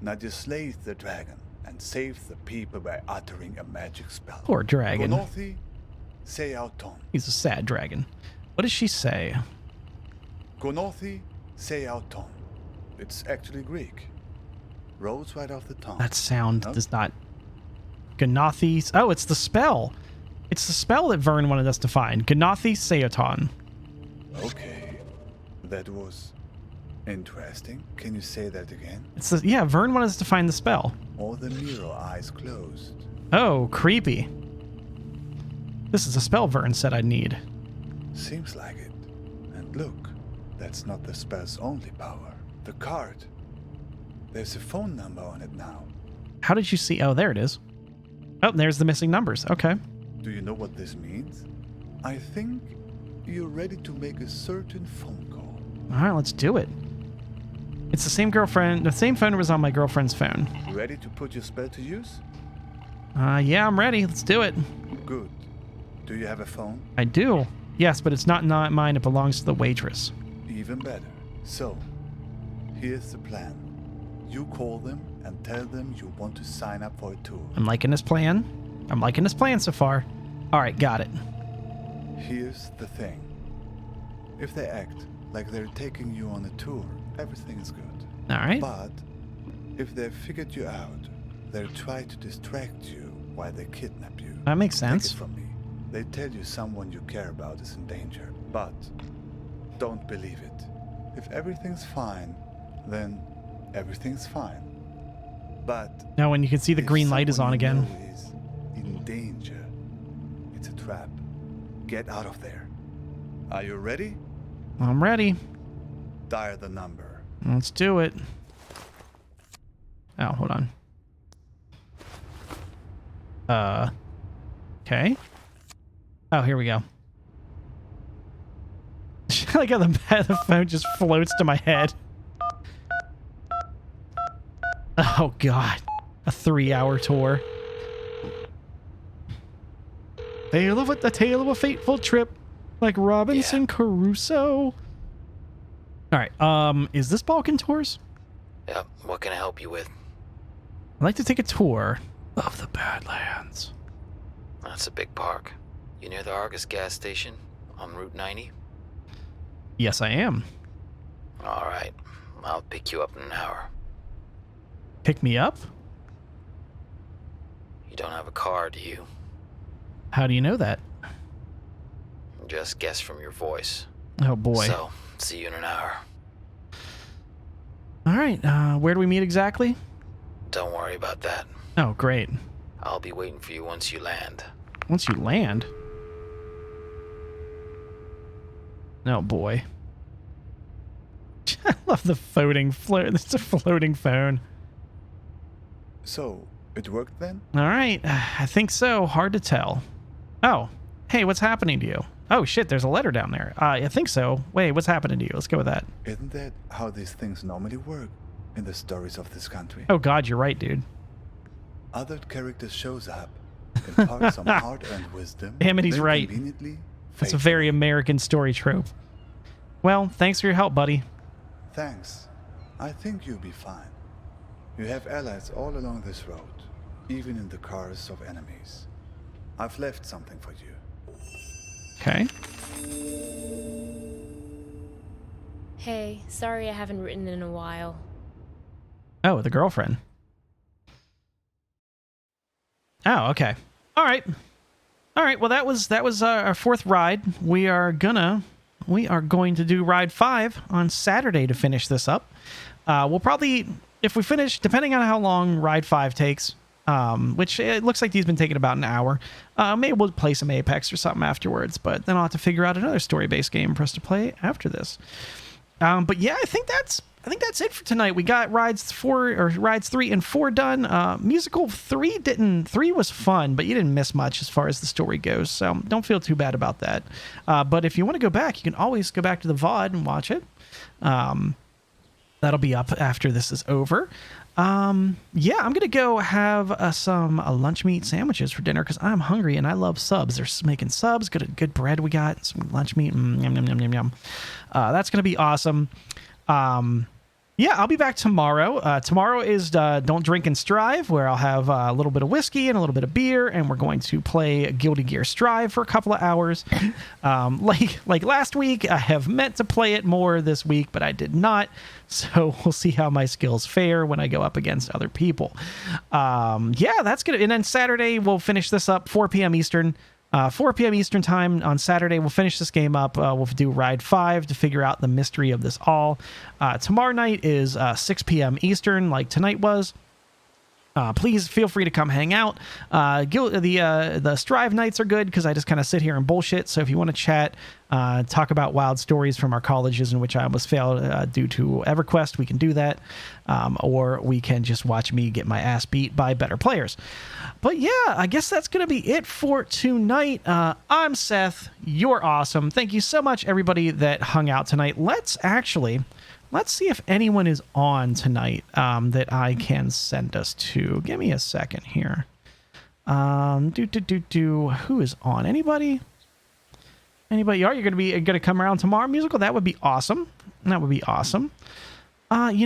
Nadia slays the dragon and saves the people by uttering a magic spell. Poor dragon. Gonothi se auton. He's a sad dragon. What does she say? Gonothi se auton. It's actually Greek. Rolls right off the tongue. That sound No? does not... Ganathi... Oh, it's the spell. It's the spell that Vern wanted us to find. Ganathi Seoton. Okay. That was interesting. Can you say that again? It's the, yeah, Vern wanted us to find the spell. All the mirror eyes closed. Oh, creepy. This is a spell Vern said I'd need. Seems like it. And look, that's not the spell's only power. The card. There's a phone number on it now. How did you see... Oh, there it is. Oh, there's the missing numbers. Okay. Do you know what this means? I think you're ready to make a certain phone call. All right, let's do it. It's the same girlfriend... The same phone was on my girlfriend's phone. Ready to put your spell to use? Yeah, I'm ready. Let's do it. Good. Do you have a phone? I do. Yes, but it's not mine. It belongs to the waitress. Even better. So, here's the plan. You call them and tell them you want to sign up for a tour. I'm liking this plan. I'm liking this plan so far. All right, got it. Here's the thing. If they act like they're taking you on a tour, everything is good. All right. But if they've figured you out, they'll try to distract you while they kidnap you. That makes sense. Take it from me. They tell you someone you care about is in danger, but don't believe it. If everything's fine, then everything's fine. But Now when you can see the if green light is someone on you again. know is in danger, it's a trap. Get out of there. Are you ready? I'm ready. Dial the number. Let's do it. Oh, hold on. Okay. Oh, here we go. I like how the phone just floats to my head. Oh, God. A 3-hour tour. The tale of a fateful trip. Like Robinson Crusoe. All right. Is this Balkan Tours? Yep, what can I help you with? I'd like to take a tour of the Badlands. That's a big park. You near the Argus gas station on Route 90? Yes, I am. All right, I'll pick you up in an hour. Pick me up? You don't have a car, do you? How do you know that? Just guess from your voice. Oh, boy. So, see you in an hour. All right. Where do we meet exactly? Don't worry about that. Oh, great. I'll be waiting for you once you land. Once you land? Oh, boy. I love the floating It's a floating phone. So, it worked then? All right. I think so. Hard to tell. Oh. Hey, what's happening to you? Oh, shit. There's a letter down there. I think so. Wait, what's happening to you? Let's go with that. Isn't that how these things normally work in the stories of this country? Oh, God, you're right, dude. Other characters shows up, impart some hard-earned wisdom. Amity's right. That's a very American story trope. Well, thanks for your help, buddy. Thanks. I think you'll be fine. You have allies all along this road, even in the cars of enemies. I've left something for you. Okay. Hey, sorry I haven't written in a while. Oh, the girlfriend. Oh, okay. All right. Well, that was our fourth ride. We are going to do ride 5 on Saturday to finish this up. We'll probably, if we finish, depending on how long ride 5 takes, which it looks like these been taking about an hour, maybe we'll play some Apex or something afterwards, but then I'll have to figure out another story-based game for us to play after this. But yeah, I think that's it for tonight. We got rides 3 and 4 done. Musical 3 was fun, but you didn't miss much as far as the story goes, so don't feel too bad about that. But if you want to go back, you can always go back to the VOD and watch it. That'll be up after this is over. Yeah, I'm gonna go have some lunch meat sandwiches for dinner because I'm hungry and I love subs. They're making subs. Good bread we got. Some lunch meat. Yum, yum, yum, yum, yum. That's gonna be awesome. Yeah, I'll be back tomorrow. Tomorrow is Don't Drink and Strive, where I'll have a little bit of whiskey and a little bit of beer, and we're going to play Guilty Gear Strive for a couple of hours. Like last week, I have meant to play it more this week, but I did not. So we'll see how my skills fare when I go up against other people. Yeah, that's good. And then Saturday, we'll finish this up 4 p.m. Eastern. 4 p.m. Eastern time on Saturday, we'll finish this game up. We'll do Ride 5 to figure out the mystery of this all. Tomorrow night is 6 p.m. Eastern, like tonight was. Please feel free to come hang out. The Strive nights are good because I just kind of sit here and bullshit. So if you want to chat, talk about wild stories from our colleges in which I almost failed due to EverQuest, we can do that. Or we can just watch me get my ass beat by better players. But yeah, I guess that's going to be it for tonight. I'm Seth. You're awesome. Thank you so much, everybody that hung out tonight. Let's see if anyone is on tonight that I can send us to. Give me a second here. Who is on? Anybody? Anybody? Are you going to come around tomorrow, musical? That would be awesome. You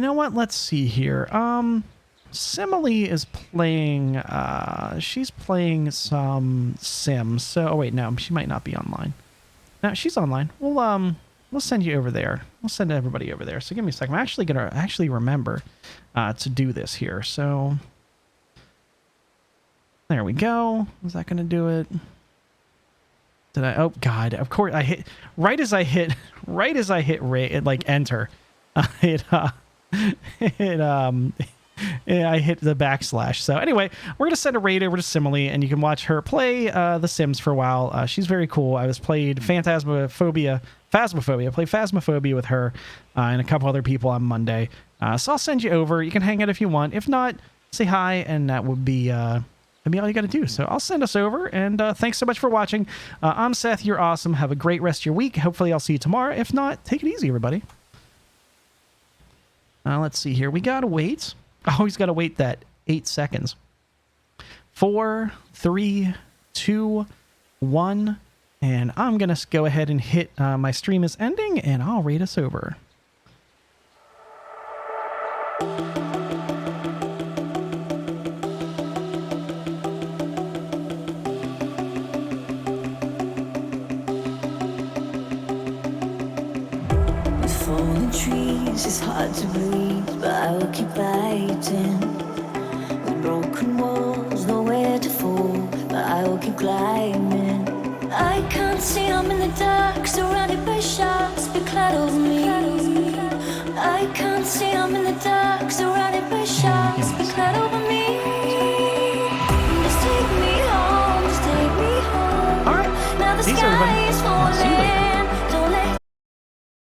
know what? Let's see here. Simile is playing. She's playing some Sims. So, oh wait, no, she might not be online. No, she's online. We'll send you over there. We'll send everybody over there. So give me a second. I'm actually going to remember to do this here. So there we go. Is that going to do it? Did I? Oh God! Of course I hit right as I hit like enter. I hit the backslash. So anyway, we're going to send a raid over to Simile, and you can watch her play The Sims for a while. She's very cool. I played Phasmophobia. Play Phasmophobia with her and a couple other people on Monday. So I'll send you over. You can hang out if you want. If not, say hi, and that would be all you got to do. So I'll send us over, and thanks so much for watching. I'm Seth. You're awesome. Have a great rest of your week. Hopefully I'll see you tomorrow. If not, take it easy, everybody. Let's see here. We got to wait. I always got to wait that 8 seconds. 4, 3, 2, 1. And I'm going to go ahead and hit my stream is ending, and I'll read us over. With fallen trees, it's hard to breathe, but I will keep fighting. climbing. I can't see, I'm in the dark, surrounded by sharks, be clad over me. I can't see, I'm in the dark, surrounded by sharks, be clad over me. Just take me home, just take me home. All right. Now the Peace, sky everybody. is I'll see you later. falling.